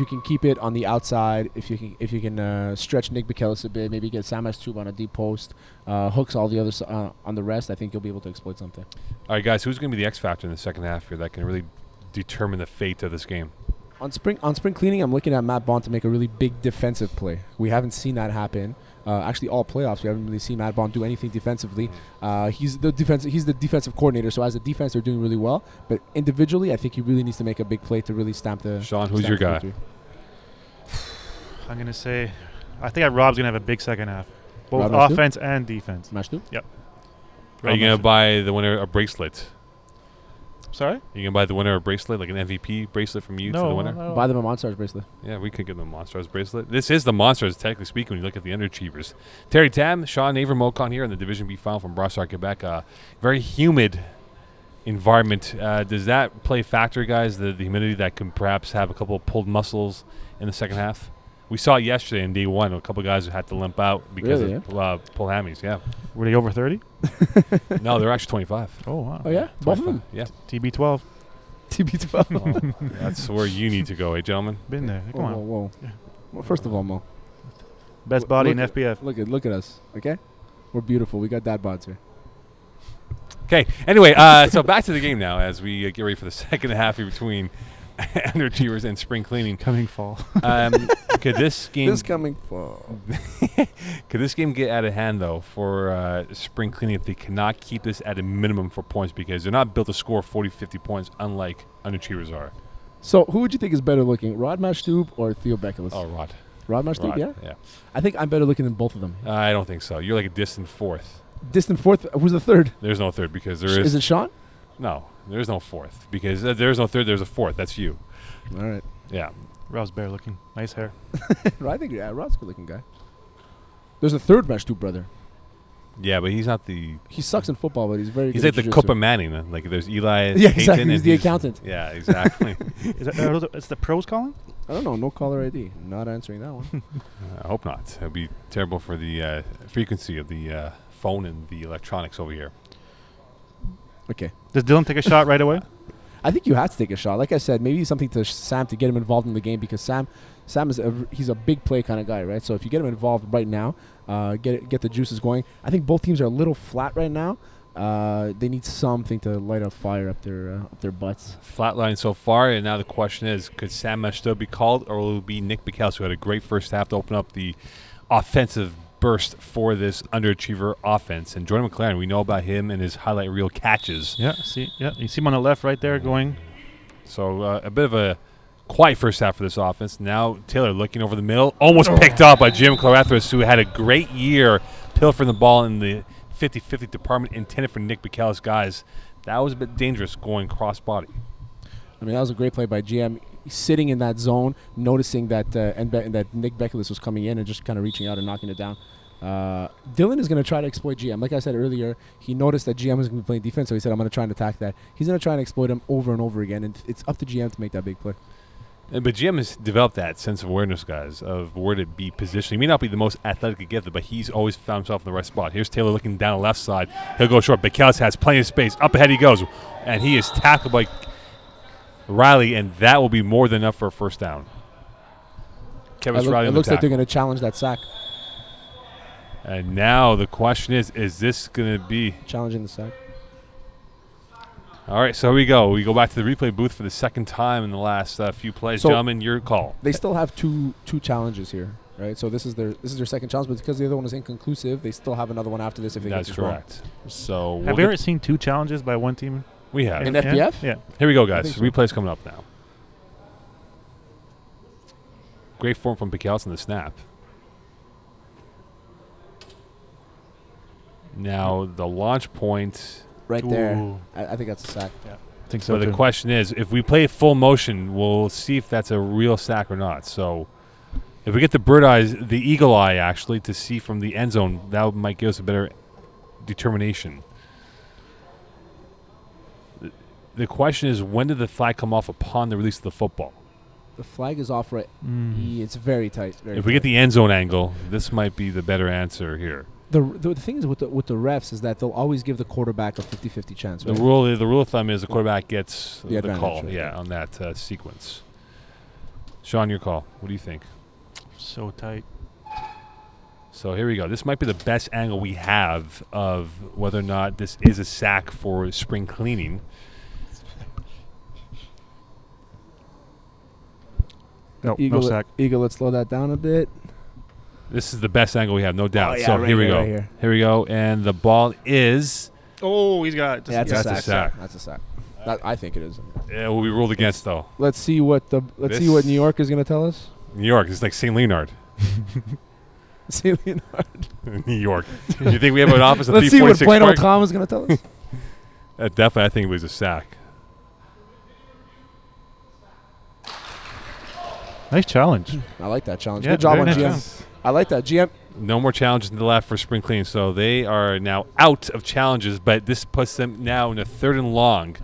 can keep it on the outside, if you can stretch Nick Bekelis a bit, maybe get Sam Astube on a deep post, hooks all the others on the rest, I think you'll be able to exploit something. All right, guys, who's going to be the X factor in the second half here that can really determine the fate of this game? On spring cleaning, I'm looking at Matt Bond to make a really big defensive play. We haven't seen that happen. Actually, all playoffs, we haven't really seen Matt Bond do anything defensively. He's the defensive coordinator, so as a defense, they're doing really well. But individually, I think he really needs to make a big play to really stamp the. Sean, who's your guy? I'm gonna say, I think Rob's gonna have a big second half, both Rob offense and defense. Mashtu? Yep. Are you going to buy the winner a bracelet? Sorry? Are you going to buy the winner a bracelet, like an MVP bracelet from you to the winner? No. Buy them a Monstars bracelet. Yeah, we could give them a Monstars bracelet. This is the Monstars, technically speaking, when you look at the underachievers. Terry Tam, Sean Naver Mocon here in the Division B final from Brossard, Quebec. Very humid environment. Does that play a factor, guys, the humidity that can perhaps have a couple of pulled muscles in the second half? We saw it yesterday in day 1. A couple of guys who had to limp out because of pull hammies. Yeah. Were they over 30? No, they're actually 25. Oh, wow. Oh, yeah? Both of them? Yeah. TB12. TB12. Oh, that's where you need to go, gentlemen? Been there. Come on. Whoa. Yeah. Well, first of all, Mo. Best body in look FBF. Look at us, okay? We're beautiful. We got dad bods here. Okay. Anyway, so back to the game now as we get ready for the second half here between underachievers and spring cleaning. Coming fall. Could this game This coming fall. could this game get out of hand though for spring cleaning if they cannot keep this at a minimum for points, because they're not built to score 40, 50 points unlike underachievers are? So, who would you think is better looking, Rod Mashtoub or Theo Bekelis? Oh, Rod. Rod Mashtoub, Rod, yeah? Yeah. I think I'm better looking than both of them. I don't think so. You're like a distant fourth. Distant fourth. Who's the third? There's no third because there is. Is it Sean? No, there's no fourth because there's no third. There's a fourth. That's you. All right. Yeah. Rob's better looking. Nice hair. I think Rod's a good looking guy. There's a third Mashtoub brother. Yeah, but he's not the. He sucks in football, but he's very He's good like at the jiu-jitsu. Copa Manning. Like there's Eli. Yeah, Payton exactly. and He's the accountant. Yeah, exactly. Is the pros calling? I don't know. No caller ID. Not answering that one. I hope not. It'll be terrible for the frequency of the phone and the electronics over here. Okay. Does Dylan take a shot right away? I think you have to take a shot. Like I said, maybe something to Sam to get him involved in the game, because Sam is he's a big play kind of guy, right? So if you get him involved right now, get the juices going. I think both teams are a little flat right now. They need something to light a fire up their butts. Flatline so far, and now the question is, could Sam Mashtoub be called, or will it be Nick Bekelis, who had a great first half to open up the offensive burst for this underachiever offense? And Jordan McLaren, we know about him and his highlight reel catches. Yeah. You see him on the left right there going. So a bit of a quiet first half for this offense. Now Taylor looking over the middle, almost picked up by Jim Cloethris, who had a great year pilfering the ball in the 50-50 department intended for Nick Bikelis. Guys, that was a bit dangerous going cross-body. I mean, that was a great play by GM, sitting in that zone, noticing that that Nick Bikelis was coming in and just kind of reaching out and knocking it down. Dylan is going to try to exploit GM. Like I said earlier, he noticed that GM was going to be playing defense, so he said, I'm going to try and attack that. He's going to try and exploit him over and over again, and it's up to GM to make that big play. But GM has developed that sense of awareness, guys, of where to be positioned. He may not be the most athletic gifted, but he's always found himself in the right spot. Here's Taylor looking down the left side. He'll go short. Bikelis has plenty of space. Up ahead he goes, and he is tackled by Riley, and that will be more than enough for a first down. Kevin Riley. It looks like they're going to challenge that sack. And now the question is this going to be challenging the sack? All right, so here we go. We go back to the replay booth for the second time in the last few plays. So gentlemen, your call. They still have two challenges here, right? So this is their second challenge, but because the other one was inconclusive, they still have another one after this if they That's get this wrong. correct. So have you ever seen 2 challenges by one team? We have. In FBF? Yeah. Here we go, guys. So. Replay's coming up now. Great form from Bikelis in the snap. Now the launch point right there. I think that's a sack. Yeah, I think so. But the question is, if we play full motion, we'll see if that's a real sack or not. So if we get the eagle eye actually to see from the end zone, that might give us a better determination. The question is, when did the flag come off upon the release of the football? The flag is off right. It's very tight. If we get the end zone angle, this might be the better answer here. The thing is with the refs is that they'll always give the quarterback a 50-50 chance. Right? The rule of thumb is the quarterback gets the call. Right? Yeah, on that sequence. Sean, your call. What do you think? So tight. So here we go. This might be the best angle we have of whether or not this is a sack for spring cleaning. No sack. Eagle, let's slow that down a bit. This is the best angle we have, no doubt. Oh, yeah, so right here we go. Right here we go. And the ball is... Oh, he's got it. Yeah, that's a sack. That's a sack. I think it is. Yeah, will be ruled against, though. Let's see what New York is going to tell us. New York. It's like St. Leonard. St. Leonard. New York. Do you think we have an office at 346 Let's see what Plano Park? Tom is going to tell us. Definitely, I think it was a sack. Nice challenge. I like that challenge. Yeah, good job on nice GM. challenge. I like that. GM. No more challenges in the left for spring cleaning, so they are now out of challenges, but this puts them now in a 3rd and long.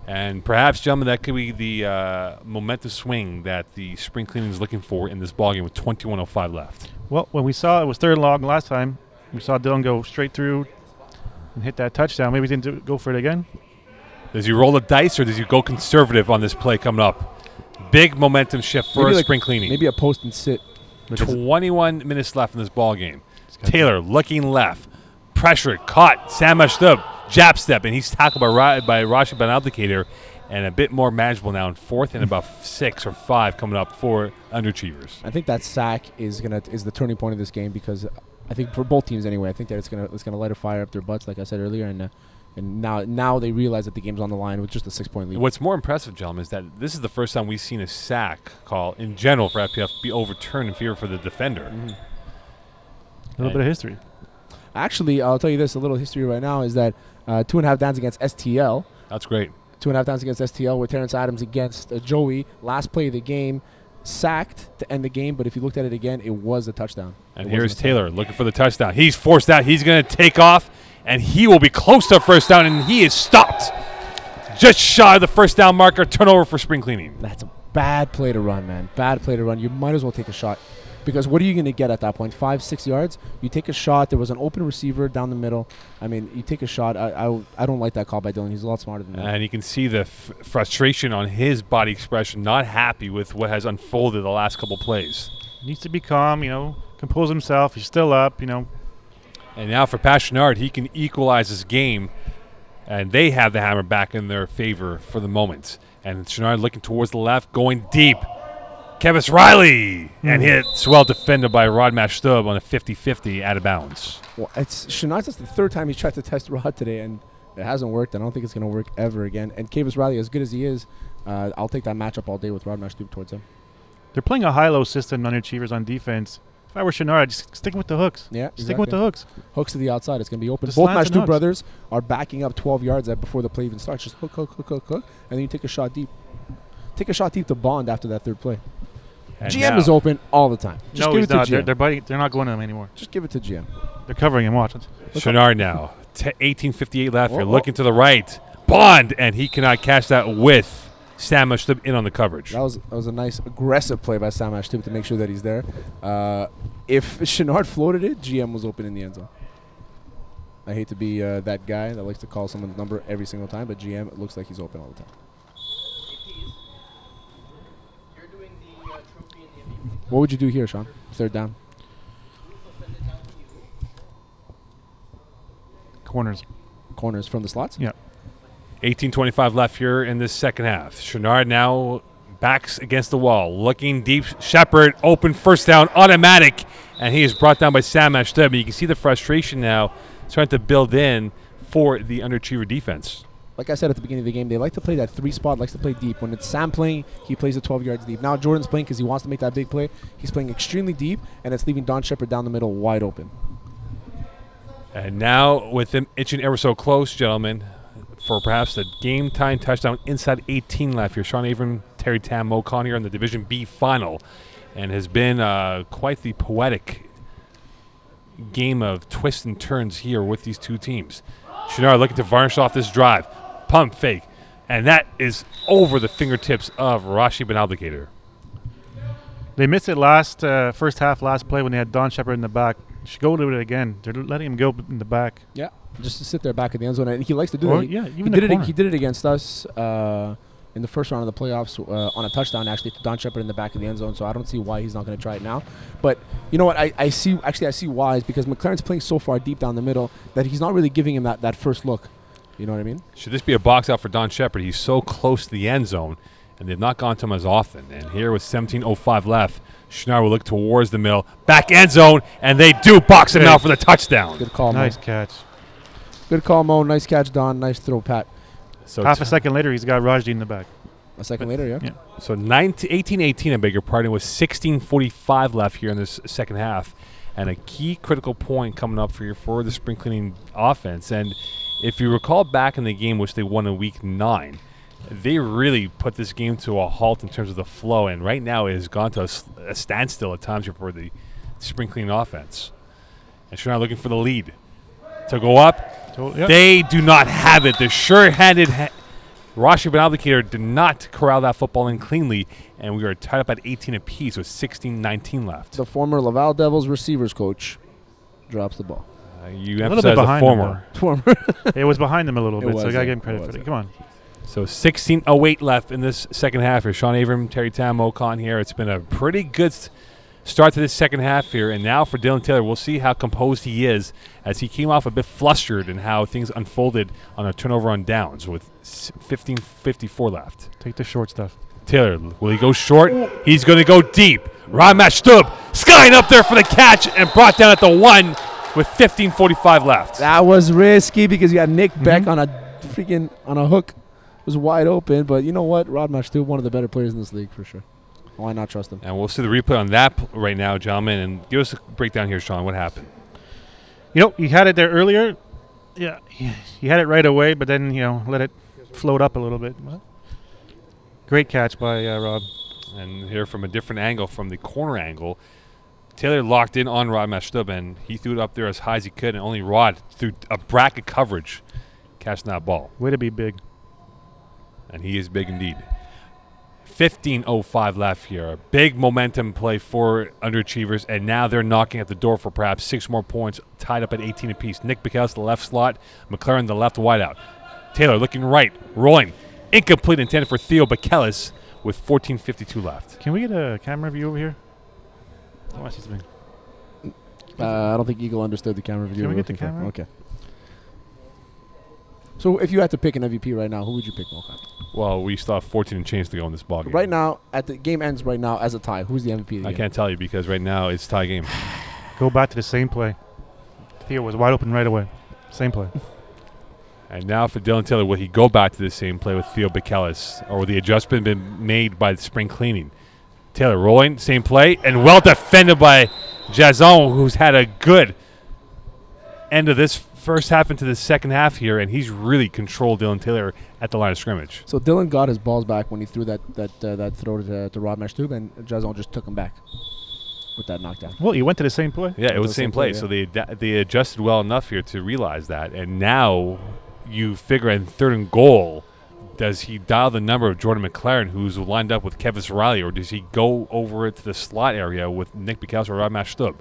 And perhaps, gentlemen, that could be the momentum swing that the spring cleaning is looking for in this ballgame with 21:05 left. Well, when we saw it was 3rd and long last time, we saw Dylan go straight through and hit that touchdown. Maybe he didn't go for it again. Does he roll the dice or does he go conservative on this play coming up? Big momentum shift for spring cleaning. Maybe a post and sit. 21 minutes left in this ball game. Taylor looking left. Pressure, caught. Sam Ashtub, jab step, and he's tackled by Rashid Ben Abdicator, and a bit more manageable now in 4th and about 6 or 5 coming up for underachievers. I think that sack is the turning point of this game because I think for both teams anyway, I think that it's gonna light a fire up their butts, like I said earlier, and now they realize that the game's on the line with just a 6-point lead. What's more impressive, gentlemen, is that this is the first time we've seen a sack call in general for FPF be overturned in favor for the defender. A little bit of history. Actually, I'll tell you this, a little history right now is that 2.5 downs against STL. That's great. 2.5 downs against STL with Terrence Adams against Joey. Last play of the game, sacked to end the game, but if you looked at it again, it was a touchdown. And here's Taylor looking for the touchdown. He's forced out. He's going to take off, and he will be close to first down, and he is stopped. Just shy of the first down marker. Turnover for spring cleaning. That's a bad play to run, man. Bad play to run. You might as well take a shot. Because what are you going to get at that point? 5-6 yards? You take a shot. There was an open receiver down the middle. I mean, you take a shot. I don't like that call by Dylan. He's a lot smarter than that. And you can see the frustration on his body expression, not happy with what has unfolded the last couple plays. Needs to be calm, compose himself. He's still up, And now for Pat Chenard, he can equalize this game, and they have the hammer back in their favor for the moment. And Chenard looking towards the left, going deep. Kevis Riley, and hits well defended by Rod Mashtub on a 50-50 out of bounds. Well, it's Chenard. That's the 3rd time he's tried to test Rod today, and It hasn't worked. I don't think it's going to work ever again. And Kavis Riley, as good as he is, I'll take that matchup all day with Rod Matchtoop towards him. They're playing a high-low system, underachievers on defense. If I were Chenard, I'd just stick with the hooks. Yeah, Sticking with the hooks. Hooks to the outside. It's going to be open. Just Both slants and Matchtoop hooks. brothers are backing up 12 yards before the play even starts. Just hook, hook, hook, hook, hook, and then you take a shot deep. Take a shot deep to Bond after that third play. And GM now- is open all the time. Just No, give he's it to not. GM. They're biting. They're not going to him anymore. Just give it to GM. They're covering him. Watch. 18:58 left. You're Oh, looking to the right. Bond, and he cannot catch that with Sam Matchtoop in on the coverage. That was a nice aggressive play by Sam Matchtoop to make sure that he's there. If Chenard floated it, GM was open in the end zone. I hate to be that guy that likes to call someone's number every single time, but GM, it looks like he's open all the time. What would you do here, Sean? Third down. Corners. Corners from the slots? Yeah. 18:25 left here in this second half. Chenard now backs against the wall, looking deep. Shepard, open first down, automatic, and he is brought down by Sam Matchtoop. You can see the frustration now starting to build in for the underachiever defense. Like I said at the beginning of the game, they like to play that three spot, likes to play deep. When it's Sam playing, he plays it 12 yards deep. Now Jordan's playing because he wants to make that big play. He's playing extremely deep, and it's leaving Don Shepard down the middle wide open. And now with him itching ever so close, gentlemen, for perhaps the game-time touchdown inside 18 left here. Sean Avram, Terry Tam, Mo Connier in the Division B final, and has been quite the poetic game of twists and turns here with these two teams. Chenard looking to varnish off this drive. Pump fake. And that is over the fingertips of Rashid Ben Abdelkader. They missed it first half, last play when they had Don Shepard in the back. Should go with it again. They're letting him go in the back. Yeah, just to sit there back at the end zone, and he likes to do Or, that. yeah, He even did the it. corner. He did it against us in the first round of the playoffs on a touchdown, actually, to Don Shepard in the back of the end zone. So I don't see why he's not going to try it now. But you know what? I see. Actually, I see why. Is because McLaren's playing so far deep down the middle that he's not really giving him that first look. You know what I mean? Should this be a box out for Don Shepard? He's so close to the end zone, and they've not gone to him as often. And here with 17:05 left, Chenard will look towards the middle, back end zone, and they do box him out for the touchdown. Good call, Nice Mo. catch. Good call, Mo. Nice catch, Don. Nice throw, Pat. So Half a second later, he's got Rajdi in the back. A second later, yeah. So 18-18, I beg your pardon, with 16:45 left here in this second half, and a key critical point coming up for the spring cleaning offense. And if you recall back in the game, which they won in Week 9, they really put this game to a halt in terms of the flow. And right now, it has gone to a standstill at times here for the spring cleaning offense. And Chenard looking for the lead to go up. So, yep. They do not have it. The sure-handed Rashid Ben Abdelkader did not corral that football in cleanly, and we are tied up at 18 apiece with 16-19 left. The former Laval Devils receivers coach drops the ball. You little emphasize bit the behind him, former. Former. It was behind them a little It bit, so I was, got to yeah. give him credit It for was, that. yeah. Come on. So 16:08 left in this second half here. Sean Avram, Terry Tam, Ocon here. It's been a pretty good start to this second half here. And now for Dylan Taylor, we'll see how composed he is as he came off a bit flustered and how things unfolded on a turnover on downs with 15:54 left. Take the short stuff. Taylor, will he go short? He's going to go deep. Rod Matchtoop skying up there for the catch and brought down at the 1 with 15:45 left. That was risky because you got Nick Beck on a hook. It was wide open, but you know what? Rod Matchtoop, one of the better players in this league for sure. Why not trust him? And we'll see the replay on that right now, gentlemen. And give us a breakdown here, Sean. What happened? You know, he had it there earlier. Yeah, he had it right away, but then, let it float up a little bit. Great catch by Rob. And here from a different angle, from the corner angle, Taylor locked in on Rod Matchtoop, and he threw it up there as high as he could, and only Rod, through a bracket coverage, catching that ball. Way to be big. And he is big indeed. 15:05 left here. A big momentum play for underachievers, and now they're knocking at the door for perhaps 6 more points, tied up at 18 apiece. Nick Beckels, the left slot. McLaren, the left wideout. Taylor looking right, rolling. Incomplete, intended for Theo Beckels with 14:52 left. Can we get a camera view over here? Watch this thing. I don't think Eagle understood the camera view. Can we we're get the looking for. camera? Okay. So if you had to pick an MVP right now, who would you pick, Mocha? Well, we still have 14 and change to go in this ball game. Right now, at the game ends right now as a tie. Who's the MVP of the I game? can't tell you because right now it's tie game. Go back to the same play. Theo was wide open right away. Same play. And now for Dylan Taylor, will he go back to the same play with Theo Bekelis, or will the adjustment been made by the spring cleaning? Taylor rolling, same play, and well defended by Jason, who's had a good end of this first half into the second half here, and he's really controlled Dylan Taylor at the line of scrimmage. So Dylan got his balls back when he threw that throw to Rod Mashtub, and Jason just took him back with that knockdown. Well, you went to the same play. Yeah, it was the same play. yeah. So they adjusted well enough here to realize that, and now you figure in 3rd and goal, does he dial the number of Jordan McLaren, who's lined up with Kevis Riley, or does he go over to the slot area with Nick Bekelis or Rod Mashtub?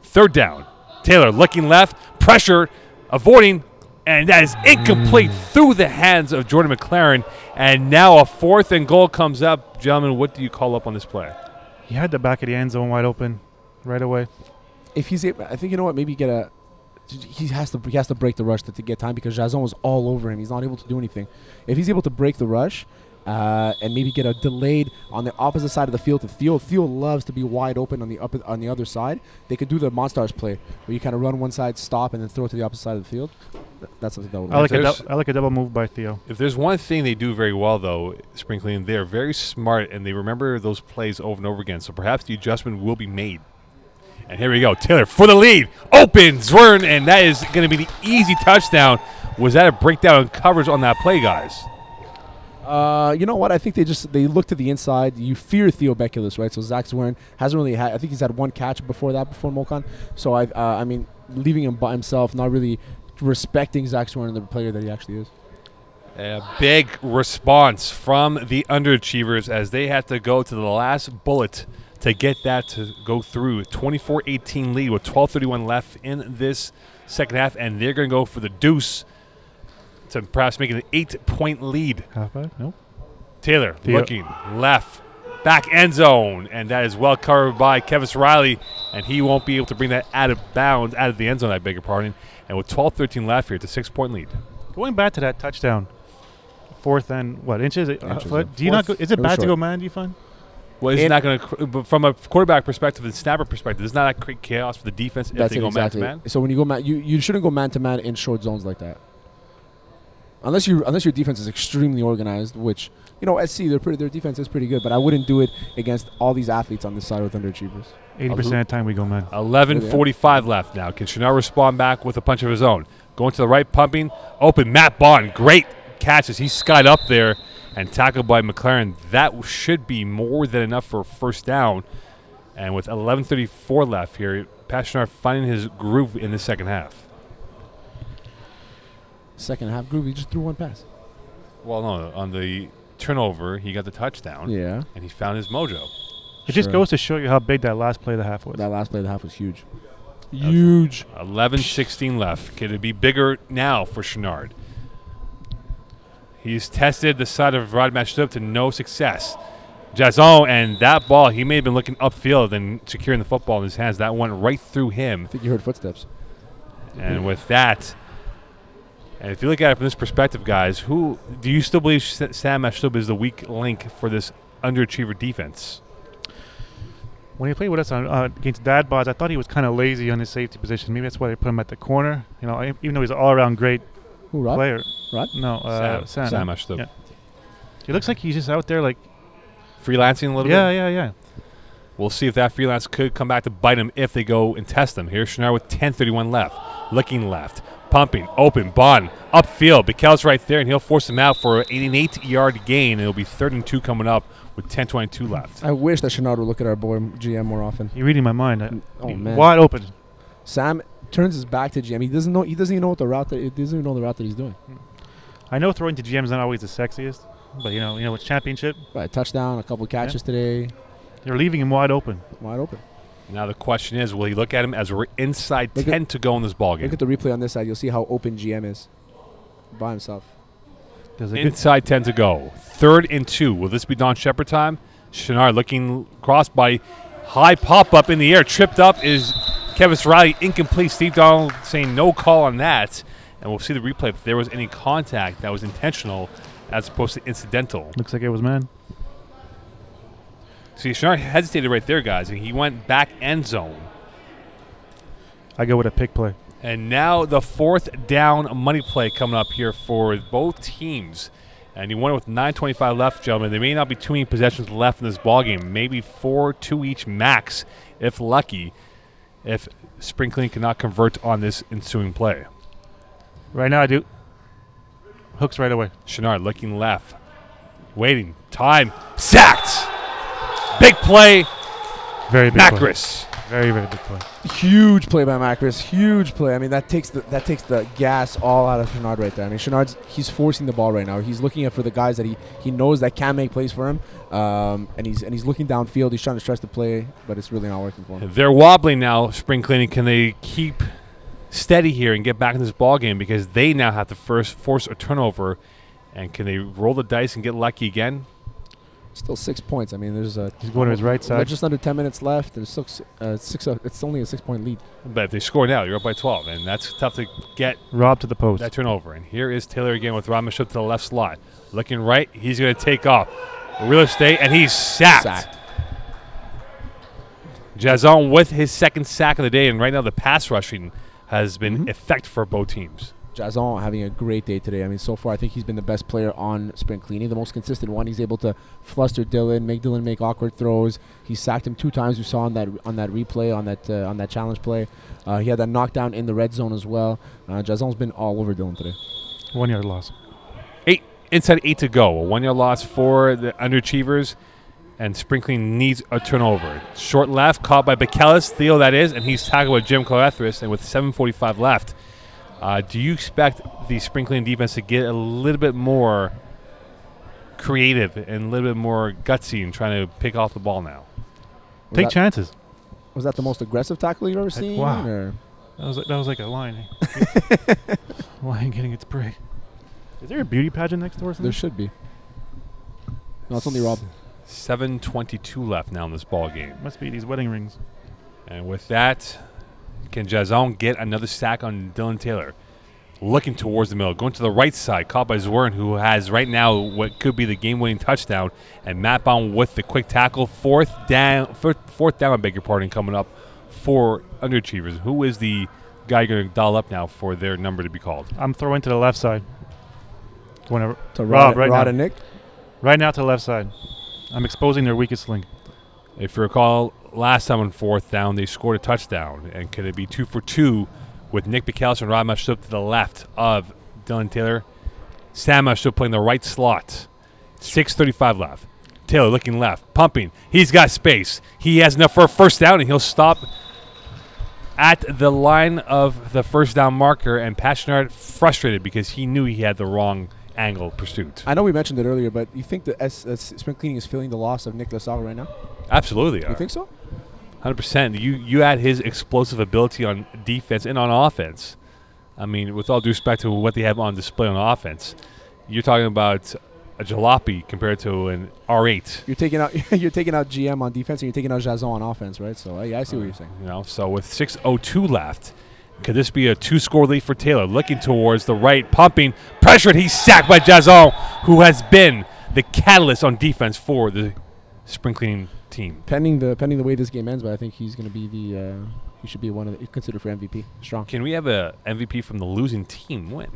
3rd down. Taylor looking left, pressure, avoiding, and that is incomplete through the hands of Jordan McLaren. And now a 4th and goal comes up. Gentlemen, what do you call up on this play? He had the back of the end zone wide open right away. If he's able, I think, you know what, maybe get a. He has to break the rush to get time, because Jason was all over him. He's not able to do anything. If he's able to break the rush and maybe get a delayed on the opposite side of the field to Theo. Theo loves to be wide open on the other side. They could do the Monstars play where you kind of run one side, stop, and then throw it to the opposite side of the field. That's something that would work. I like a double move by Theo. If there's one thing they do very well, though, spring cleaning, they're very smart and they remember those plays over and over again. So perhaps the adjustment will be made. And here we go. Taylor for the lead. Open, Zwern, and that is going to be the easy touchdown. Was that a breakdown in coverage on that play, guys? You know what? I think they look to the inside. You fear Theo Bekelis, right? So Zach Zwern hasn't really had. I think he's had one catch before Mokan. So I mean, leaving him by himself, not really respecting Zach Zwern and the player that he actually is. A big response from the underachievers as they had to go to the last bullet to get that to go through. 24-18 lead with 12:31 left in this second half, and they're going to go for the deuce to perhaps make it an 8-point lead. Halfback? Nope. Taylor looking left, back end zone, and that is well covered by Kevis Riley, and he won't be able to bring that out of bounds, out of the end zone, I beg your pardon. And with 12:13 left here, it's a 6-point lead. Going back to that touchdown, 4th and what, inches? Foot? Yeah. Do you not go, is it bad to short. go man, do you find? Well, it's not going to, but from a quarterback perspective and snapper perspective, it's not that create chaos for the defense if That's they it, go exactly. man to man. So when you go man, you shouldn't go man to man in short zones like that. Unless your defense is extremely organized, which, you know, SC their defense is pretty good, but I wouldn't do it against all these athletes on this side with underachievers. 80% of the time we go man. 11:45 left now. Can Chenard respond back with a punch of his own? Going to the right, pumping, open. Matt Bond, great catches. He skied up there and tackled by McLaren. That should be more than enough for a first down. And with 11:34 left here, Pat Chenard finding his groove in the second half. Second half groove, he just threw one pass. Well, no, on the turnover, he got the touchdown. Yeah. And he found his mojo. It just goes to show you how big that last play of the half was. That last play of the half was huge. Huge. 11:16 left. Could it be bigger now for Chenard? He's tested the side of Rod Mashtub to no success. Jason, and that ball, he may have been looking upfield and securing the football in his hands. That went right through him. I think you heard footsteps. And with that, and if you look at it from this perspective, guys, who do you still believe Sam Mashtub is the weak link for this underachiever defense? When he played with us against Dad Bods, I thought he was kind of lazy on his safety position. Maybe that's why they put him at the corner. You know, even though he's an all-around great Who, Rod? player. Rod? No, Sam Mashtub. Yeah. He looks like he's just out there like Freelancing a little bit? Yeah. We'll see if that freelance could come back to bite him if they go and test him. Here's Chenard with 10:31 left. Looking left. Pumping. Open. Bond. Upfield. Bikel's right there, and he'll force him out for an 88-yard gain. It'll be 3rd and 2 coming up with 10:22 left. I wish that Chenard would look at our boy GM more often. You're reading my mind. Oh, man. Wide open. Sam turns his back to GM. He doesn't even know the route that he's doing. I know throwing to GM is not always the sexiest, but you know it's championship. Right, touchdown, a couple catches today. You're leaving him wide open. Wide open. Now the question is, will he look at him as we're inside 10 to go in this ball game? Look at the replay on this side. You'll see how open GM is by himself. Inside 10 to go. 3rd and 2. Will this be Don Shepard time? Chenard looking crossbody. High pop-up in the air. Tripped up is Kevis Riley. Incomplete. Steve Donald saying no call on that. And we'll see the replay if there was any contact that was intentional as opposed to incidental. Looks like it was man. See, Chenard hesitated right there, guys, and he went back end zone. I go with a pick play. And now the 4th down money play coming up here for both teams. And you wonder with 9:25 left, gentlemen, there may not be too many possessions left in this ballgame. Maybe 4-2 each max, if lucky, if Spring Cleaning cannot convert on this ensuing play. Right now I do. Hooks right away. Chenard looking left. Waiting. Time. Sacked! Big play. Very big Macris. play. Very, very big play. Huge play by Macris. Huge play. I mean, that takes the gas all out of Chenard right there. I mean, he's forcing the ball right now. He's looking for the guys that he knows that can make plays for him, and he's looking downfield. He's trying to stretch the play, but it's really not working for him. They're wobbling now, Spring Cleaning. Can they keep steady here and get back in this ball game, because they now have to first force a turnover, and can they roll the dice and get lucky again? Still 6 points. I mean, there's He's going to his right side. just under 10 minutes left. There's it's only a 6-point lead. But if they score now, you're up by 12, and that's tough to get Rob to the post. that turnover. And here is Taylor again with Rod Mashut to the left slot. Looking right, he's going to take off. Real estate, and he's sacked. Jason with his 2nd sack of the day, and right now the pass rushing has been effective for both teams. Jason having a great day today. I mean, so far I think he's been the best player on Spring Cleaning, the most consistent one. He's able to fluster Dylan make awkward throws. He sacked him 2 times. We saw on that replay on that challenge play. He had that knockdown in the red zone as well. Jason's been all over Dylan today. 1 yard loss. Inside 8 to go. A 1-yard loss for the underachievers, and Spring Cleaning needs a turnover. Short left, caught by Bekelis, Theo that is, and he's tackled by Jim Cloethris, and with 7:45 left. Do you expect the Spring Cleaning defense to get a little bit more creative and a little bit more gutsy in trying to pick off the ball now? Take chances. Was that the most aggressive tackle you've ever seen? Wow. Or? That was like a lion. Lion getting its prey. Is there a beauty pageant next door or something? There should be. No, it's only Rob. 7:22 left now in this ball game. Must be these wedding rings. And with that, can Jason get another sack on Dylan Taylor? Looking towards the middle, going to the right side, caught by Zwern, who has right now what could be the game-winning touchdown. And Matt Baum with the quick tackle. Fourth down, I beg your pardon, coming up for underachievers. Who is the guy you're going to dial up now for their number to be called? I'm throwing to the left side. Whenever. To Rob, right Rod now. and Nick? Right now to the left side. I'm exposing their weakest link. If you recall, last time on 4th down, they scored a touchdown. And could it be 2 for 2 with Nick Bekelis and Rod Mashut to the left of Dylan Taylor? Sam Mashut playing the right slot. 6:35 left. Taylor looking left, pumping. He's got space. He has enough for a first down, and he'll stop at the line of the first down marker. And Pachenard frustrated because he knew he had the wrong angle pursuit. I know we mentioned it earlier, but you think that Spring Cleaning is feeling the loss of Nick LaSalle right now? Absolutely. You think so? 100%. You add his explosive ability on defense and on offense. I mean, with all due respect to what they have on display on offense, you're talking about a jalopy compared to an R8. You're taking out GM on defense and you're taking out Jason on offense, right? So I see what you're saying. You know, so with 6:02 left, could this be a 2-score lead for Taylor? Looking towards the right, pumping, pressured. He's sacked by Jason, who has been the catalyst on defense for the Spring Cleaning team. Pending the way this game ends, but I think he's going to be he should be one of the considered for MVP. Strong. Can we have a MVP from the losing team win?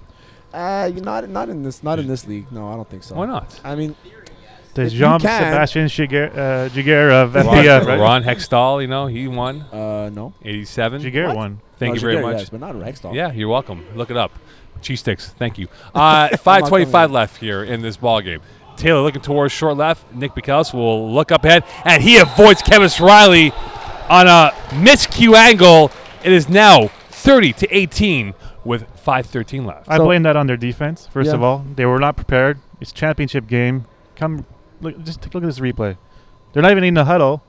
Not in this league. No, I don't think so. Why not? I mean, There's if you Jean-Sebastian Giguère of FPF, right? Ron Hextall, you know, he won. No. 87. Giguère What? won. Thank you very Giguère, much. Yes, but not Rexdall. Yeah, you're welcome. Look it up. Cheese sticks. Thank you. 5:25 left here in this ball game. Taylor looking towards short left. Nick Bekelis will look up ahead, and he avoids Kevin Riley on a miscue angle. It is now 30-18 with 5:13 left. I blame that on their defense, first Yeah. of all. They were not prepared. It's a championship game. Just take a look at this replay. They're not even in the huddle.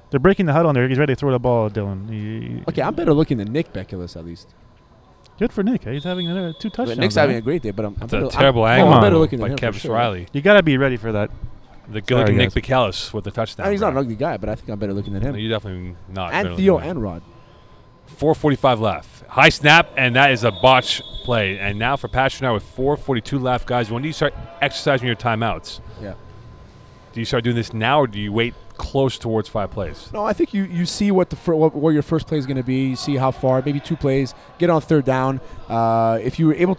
They're breaking the huddle, and he's ready to throw the ball at Dylan. Okay, I'm better looking than Nick Bekelis at least. Good for Nick. He's having another 2 touchdowns. But Nick's man. having a great day, but I'm It's better, a terrible I'm angle better looking by than him Kevin for sure. Riley. You got to be ready for that. The good-looking Sorry, Nick Bekelis with the touchdown. And he's not an Brad. ugly guy, but I think I'm better looking than him. No, you're definitely not. better And looking Theo than him. and Rod. 4:45 left. High snap, and that is a botch play. And now for Pachenard with 4:42 left, guys. When do you start exercising your timeouts? Yeah. Do you start doing this now, or do you wait close towards 5 plays? No, I think you see what where your first play is going to be. You see how far, maybe 2 plays. Get on 3rd down. If you're able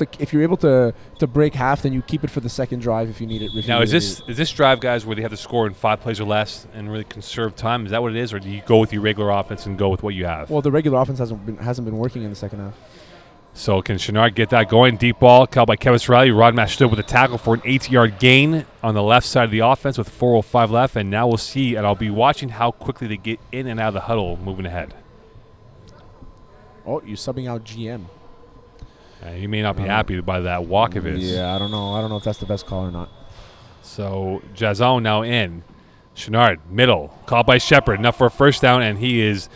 to break half, then you keep it for the second drive if you need it. Now, is this drive, guys, where they have to score in 5 plays or less and really conserve time? Is that what it is, or do you go with your regular offense and go with what you have? Well, the regular offense hasn't been working in the second half. So can Chenard get that going? Deep ball called by Kevin Riley. Rodmash stood with a tackle for an 8-yard gain on the left side of the offense with 4:05 left. And now we'll see, and I'll be watching how quickly they get in and out of the huddle moving ahead. Oh, you're subbing out GM. You may not be happy by that walk of his. Yeah, I don't know. I don't know if that's the best call or not. So Jazon now in. Chenard, middle, called by Shepard. Enough for a first down, and he is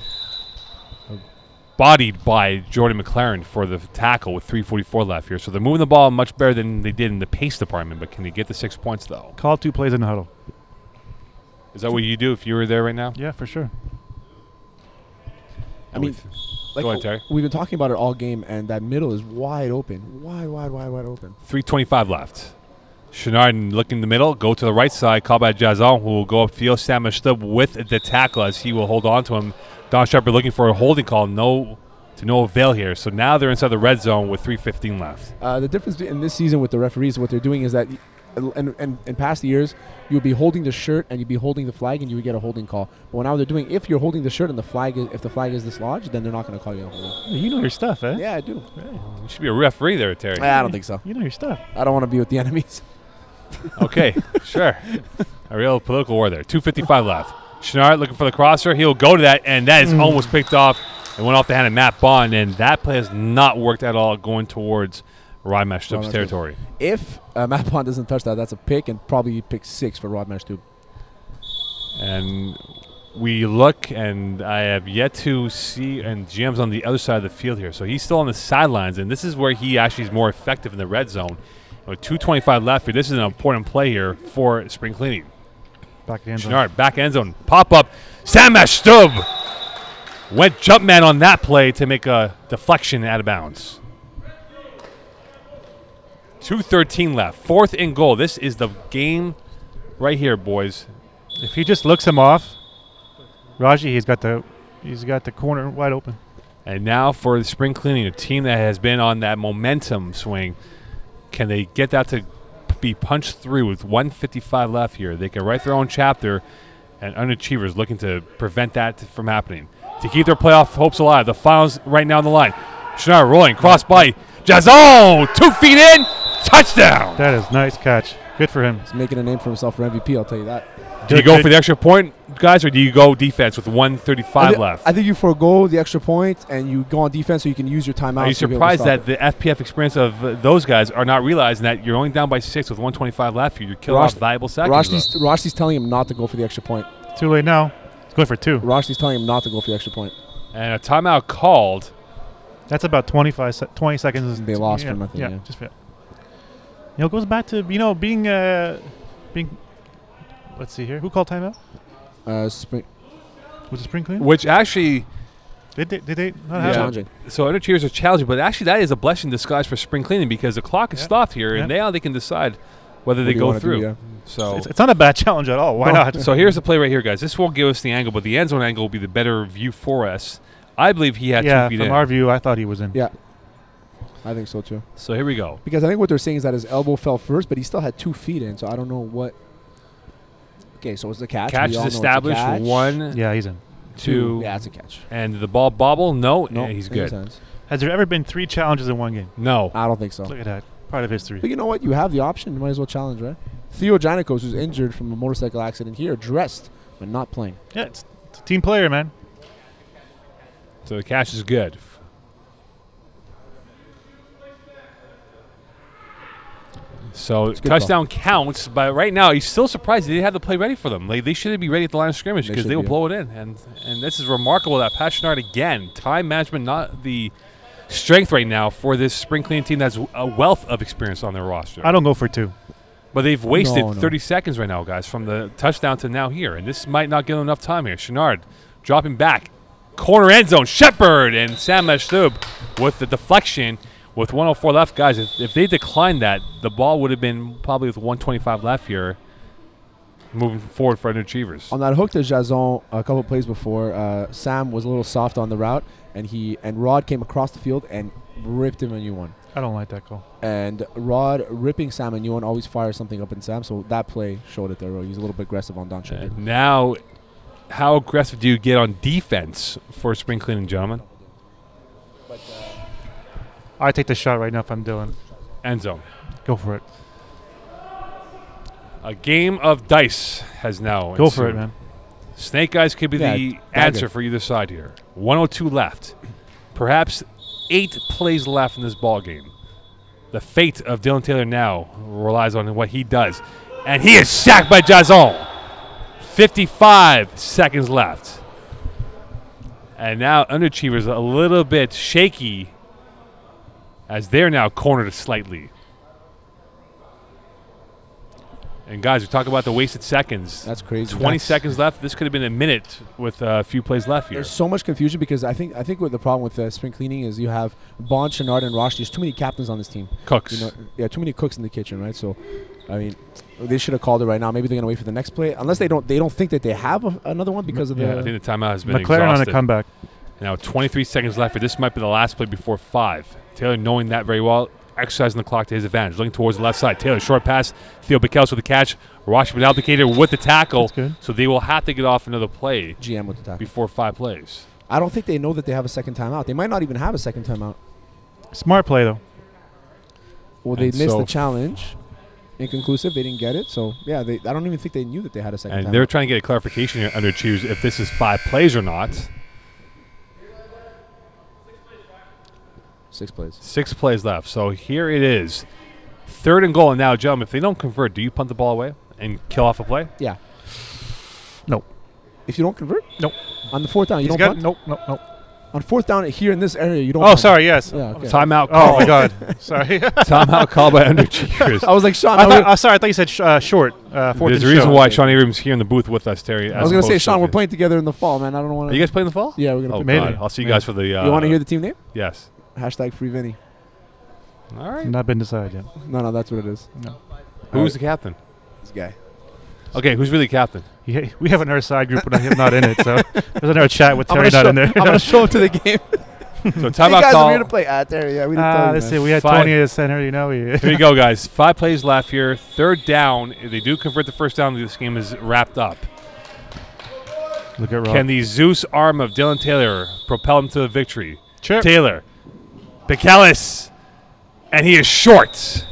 bodied by Jordan McLaren for the tackle with 3:44 left here. So they're moving the ball much better than they did in the pace department, but can they get the 6 points, though? Call 2 plays in the huddle. Is that what you do if you were there right now? Yeah, for sure. I mean, go ahead, Terry. We've been talking about it all game, and that middle is wide open. Wide open. 3:25 left. Chenard looking in the middle, go to the right side, called by Jazon, who will go upfield. Sam Mashtub with the tackle as he will hold on to him. Don Shepard looking for a holding call, to no avail here. So now they're inside the red zone with 3:15 left. The difference in this season with the referees, what they're doing is that in past years, you would be holding the shirt and you'd be holding the flag and you would get a holding call. But now they're doing, if you're holding the shirt and if the flag is dislodged, then they're not going to call you a holding. You know your stuff, eh? Yeah, I do. You should be a referee there, Terry. I don't think so. You know your stuff. I don't want to be with the enemies. Okay, sure. A real political war there. 2:55 left. Chenard looking for the crosser. He'll go to that, and that is almost picked off and went off the hand of Matt Bond, and that play has not worked at all going towards Rod Mashtub's territory. If Matt Bond doesn't touch that, that's a pick, and probably pick 6 for Rod Mashtub. And we look, and I have yet to see, and GM's on the other side of the field here, so he's still on the sidelines, and this is where he actually is more effective in the red zone. With 2:25 left here, this is an important play here for spring cleaning. Back end zone. Chenard, back end zone, pop up. Sam Mashtub went jump man on that play to make a deflection out of bounds. 2:13 left, 4th and goal. This is the game right here, boys. If he just looks him off, Raji, he's got the corner wide open. And now for the spring cleaning, a team that has been on that momentum swing. Can they get that to be punched through with 1:55 left here? They can write their own chapter, and Underachievers looking to prevent that from happening. To keep their playoff hopes alive, the finals right now on the line. Chenard rolling, cross by Jazon, 2 feet in, touchdown. That is nice catch. Good for him. He's making a name for himself for MVP, I'll tell you that. Do you go for the extra point, guys, or do you go defense with 1:35 left? I think you forego the extra point and you go on defense so you can use your timeout. Are you surprised that the FPF experience of those guys are not realizing that you're only down by 6 with 1:25 left? You're killing off valuable seconds. Roshi's telling him not to go for the extra point. Too late now. He's going for 2. Roshi's telling him not to go for the extra point. And a timeout called. That's about 20 seconds. They lost for nothing. Yeah, just fail. It goes back to being. Let's see here. Who called timeout? Spring. Was it spring clean? Which actually. Did they not have challenging. So Underachievers are challenging, but actually that is a blessing in disguise for spring cleaning because the clock is stopped here, and now they can decide whether they go through. So it's not a bad challenge at all. Why not? So here's the play right here, guys. This won't give us the angle, but the end zone angle will be the better view for us. I believe he had 2 feet in. From our view, I thought he was in. Yeah. I think so, too. So here we go. Because I think what they're saying is that his elbow fell first, but he still had 2 feet in, so I don't know what. Okay, so it's the catch. Catch is established. 1. Yeah, he's in. 2. Yeah, it's a catch. And the ball bobble? No. Nope, He's good. Has there ever been 3 challenges in one game? No. I don't think so. Look at that. Part of history. But you know what? You have the option. You might as well challenge, right? Theo Janikos, who's injured from a motorcycle accident here, dressed but not playing. Yeah, it's a team player, man. So the catch is good. So touchdown counts, but right now he's still surprised they didn't have the play ready for them. Like, they shouldn't be ready at the line of scrimmage because they will blow it in. And this is remarkable that Pat Chenard, again, time management not the strength right now for this spring cleaning team that's a wealth of experience on their roster. I don't go for 2. But they've wasted 30 seconds right now, guys, from the touchdown to now here. And this might not give them enough time here. Chenard dropping back. Corner end zone. Shepard and Sam Mashtub with the deflection. With 1:04 left, guys, if they declined that, the ball would have been probably with 1:25 left here. moving forward for underachievers. On that hook to Jason, a couple plays before, Sam was a little soft on the route, and Rod came across the field and ripped him a new one. I don't like that call. And Rod ripping Sam a new one always fires something up in Sam, so that play showed it there. He's a little bit aggressive on Don Shepard. Now, how aggressive do you get on defense for spring cleaning, gentlemen? I take the shot right now if I'm Dylan. End zone. Go for it. A game of dice has now Go for ensued. it, man. Snake Eyes could be Yeah, the dagger. answer for either side here. 102 left. Perhaps 8 plays left in this ball game. The fate of Dylan Taylor now relies on what he does. And he is sacked by Jason. 55 seconds left. And now Underachievers a little bit shaky as they're now cornered slightly. And guys, we talk about the wasted seconds. That's crazy. 20 seconds left. This could have been a minute with a few plays left here. There's so much confusion because I think what the problem with spring cleaning is you have Bond, Chenard, and Rosh. There's too many captains on this team. Cooks. You know, yeah, too many cooks in the kitchen, right? So, I mean, they should have called it right now. Maybe they're gonna wait for the next play, unless they don't think that they have another one because of I the. think the timeout has been McLaren exhausted. on a comeback. Now 23 seconds left. This might be the last play before 5. Taylor, knowing that very well, exercising the clock to his advantage. Looking towards the left side. Taylor, short pass. Theo Bicels with the catch. Rosh Maldicator with the tackle. That's good. So they will have to get off another play GM with the tackle. before 5 plays. I don't think they know that they have a second timeout. They might not even have a second timeout. Smart play, though. Well, they And missed so the challenge. Inconclusive. They didn't get it. So, yeah, I don't even think they knew that they had a second And timeout. they're trying to get a clarification here under Choose if this is 5 plays or not. 6 plays. 6 plays left. So here it is. 3rd and goal. And now, gentlemen, if they don't convert, do you punt the ball away and kill off a play? Yeah. Nope. If you don't convert? Nope. On the 4th down, you He's don't got punt? nope. On 4th down here in this area, you don't Oh, punt. sorry. Yes. Yeah, okay. Timeout Oh call. my God. Sorry. Timeout call by Underachievers. I was like, Sean, Sorry. I thought you said short. Fourth There's and a reason short. why Sean Abrams here in the booth with us, Terry. I was going to say, Sean, we're playing together in the fall, man. I don't want Are to. you guys playing in the fall? Yeah, we're going to Oh, play. Maybe. God. I'll see you guys for the... You want to hear the team name? Yes. Hashtag Free Vinny. All right. Not been decided yet. No, that's what it is. No. Who's the captain? This guy. Okay, who's really captain? We have another side group, but I'm not in it. So there's another chat with Terry not in there. I'm going to show him to the game. So Hey, timeout guys, call. I'm here to play. Terry, yeah, we didn't tell you, Let's man. see. We had 5. Tony at the center. You know. Here you go, guys. 5 plays left here. 3rd down. If they do convert the first down, this game is wrapped up. Look at Rob. Can the Zeus arm of Dylan Taylor propel him to the victory? Sure. Taylor. Bicallis. And he is short.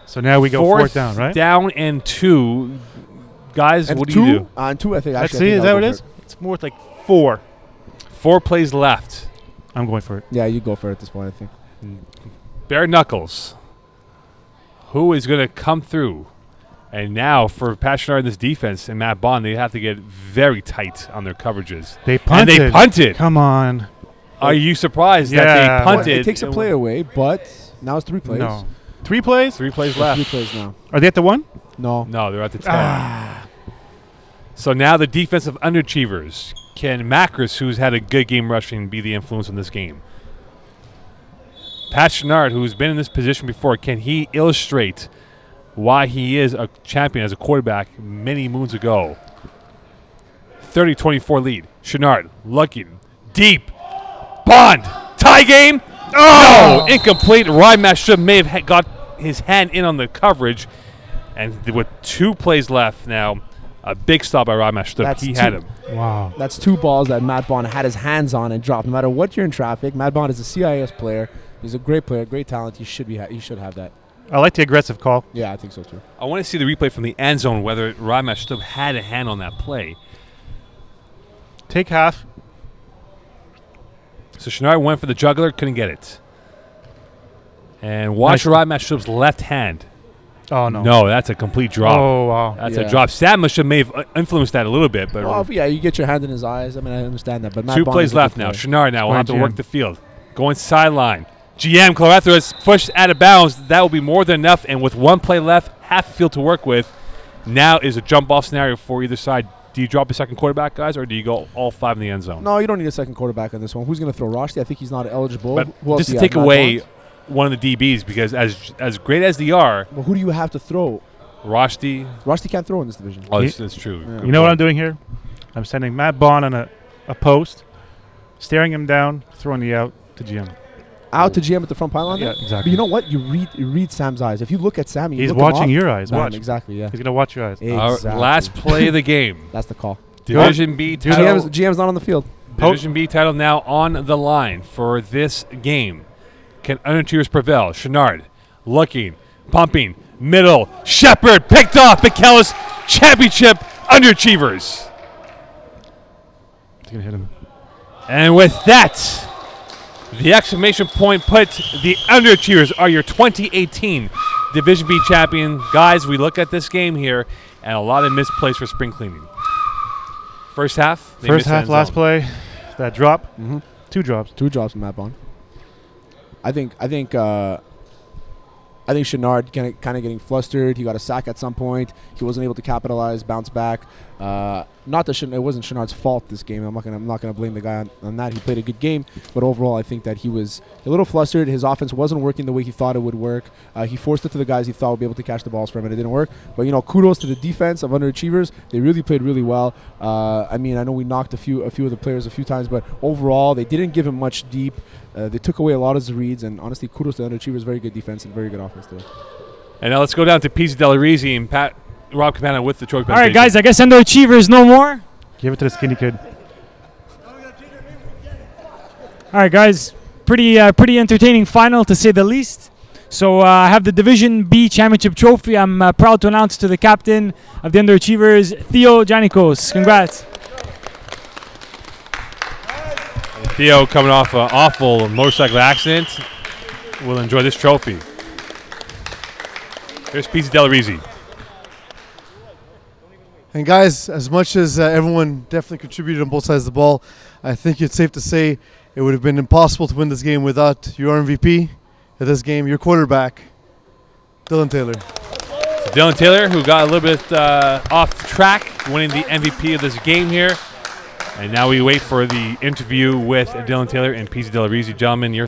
So now we go 4th down, right? Down and 2. Guys, And what do two? you do? On 2, I think. Let's Actually, see. I Is think that I'll what go it for is? It's more like 4. 4 plays left. I'm going for it. Yeah, you go for it at this point, I think. Bare Knuckles. Who is going to come through? And now for Pachenar in this defense and Matt Bond, they have to get very tight on their coverages. They And punted. they punted. Come on. Are you surprised that Yeah. they Well, punted? It takes a play away, but now it's 3 plays. No. 3 plays? 3 plays It's left. 3 plays now. Are they at the 1? No. No, they're at the 10. So now the defensive underachievers. Can Macris, who's had a good game rushing, be the influence in this game? Pat Chenard, who's been in this position before, can he illustrate why he is a champion as a quarterback many moons ago? 30-24 lead. Chenard looking deep. Bond. Tie game. Oh! No! Incomplete. Ryan Mashub may have got his hand in on the coverage. And with 2 plays left now, a big stop by Ryan Mashub. That's He had 2. him. Wow. That's 2 balls that Matt Bond had his hands on and dropped. No matter what you're in traffic, Matt Bond is a CIS player. He's a great player, great talent. He should have that. I like the aggressive call. Yeah, I think so too. I want to see the replay from the end zone whether Ryan Mashub had a hand on that play. Take half. So Chenard went for the juggler, couldn't get it. And watch Nice. Ryan Mashub's left hand. Oh, no. No, that's a complete drop. Oh, wow. That's Yeah. a drop. Sam Mashub may have influenced that a little bit, but Well, yeah, you get your hand in his eyes. I mean, I understand that. But Matt 2 Bond plays is a good left now. player. Chenard now will have to GM. work the field. Going sideline. GM Cloretho is pushed out of bounds. That will be more than enough. And with 1 play left, half the field to work with, now is a jump off scenario for either side. Do you drop a second quarterback, guys, or do you go all 5 in the end zone? No, you don't need a second quarterback on this one. Who's going to throw Roshdi? I think he's not eligible. But Who else just do to you take have? Matt away Bond? one of the DBs, because as great as they are, Well, who do you have to throw? Roshdi. Roshdi can't throw in this division. Oh, that's true. Yeah. Good You know what I'm point. doing here? I'm sending Matt Bond on a post, staring him down, throwing the out to GM. Out to GM at the front pylon. Yeah, But exactly. you know what? You read Sam's eyes. If you look at Sam, you He's look him watching off, your eyes. bam, Watch. exactly. Yeah. He's gonna watch your eyes. Exactly. Our last play of the game. That's the call. Division B title. GM's not on the field. Division B title now on the line for this game. Can Underachievers prevail? Chenard looking, pumping, middle. Shepard picked off. McKellis championship Underachievers. He's gonna hit him. And with that, the exclamation point put, the Underachievers are your 2018 Division B champion. Guys, we look at this game here, and a lot of missed plays for spring cleaning. First half, they First missed half, end last zone. play, that drop, Mm-hmm. 2 drops. 2 drops from Matt Bond. I think Chenard kind of getting flustered. He got a sack at some point. He wasn't able to capitalize, bounce back. Not that it wasn't Chenard's fault this game. I'm not gonna blame the guy on that. He played a good game, but overall I think that he was a little flustered. His offense wasn't working the way he thought it would work. He forced it to the guys he thought would be able to catch the balls for him, and it didn't work. But kudos to the defense of Underachievers. They really played really well. I know we knocked a few of the players a few times, but overall they didn't give him much deep. They took away a lot of his reads, and honestly, kudos to Underachievers. Very good defense and very good offense today. And now let's go down to Pizzi Delarizzi and Rob Campana with the choice. All right, guys, I guess Underachievers no more. Give it to the skinny kid. All right, guys, pretty entertaining final to say the least. So I have the Division B Championship trophy. I'm proud to announce to the captain of the Underachievers, Theo Janikos. Congrats. Theo, coming off an awful motorcycle accident, will enjoy this trophy. Here's Pizzi Delarizzi. And guys, as much as everyone definitely contributed on both sides of the ball, I think it's safe to say it would have been impossible to win this game without your MVP at this game, your quarterback, Dylan Taylor. So Dylan Taylor, who got a little bit off track, winning the MVP of this game here. And now we wait for the interview with Dylan Taylor and Pizzi Delarizzi. Gentlemen, your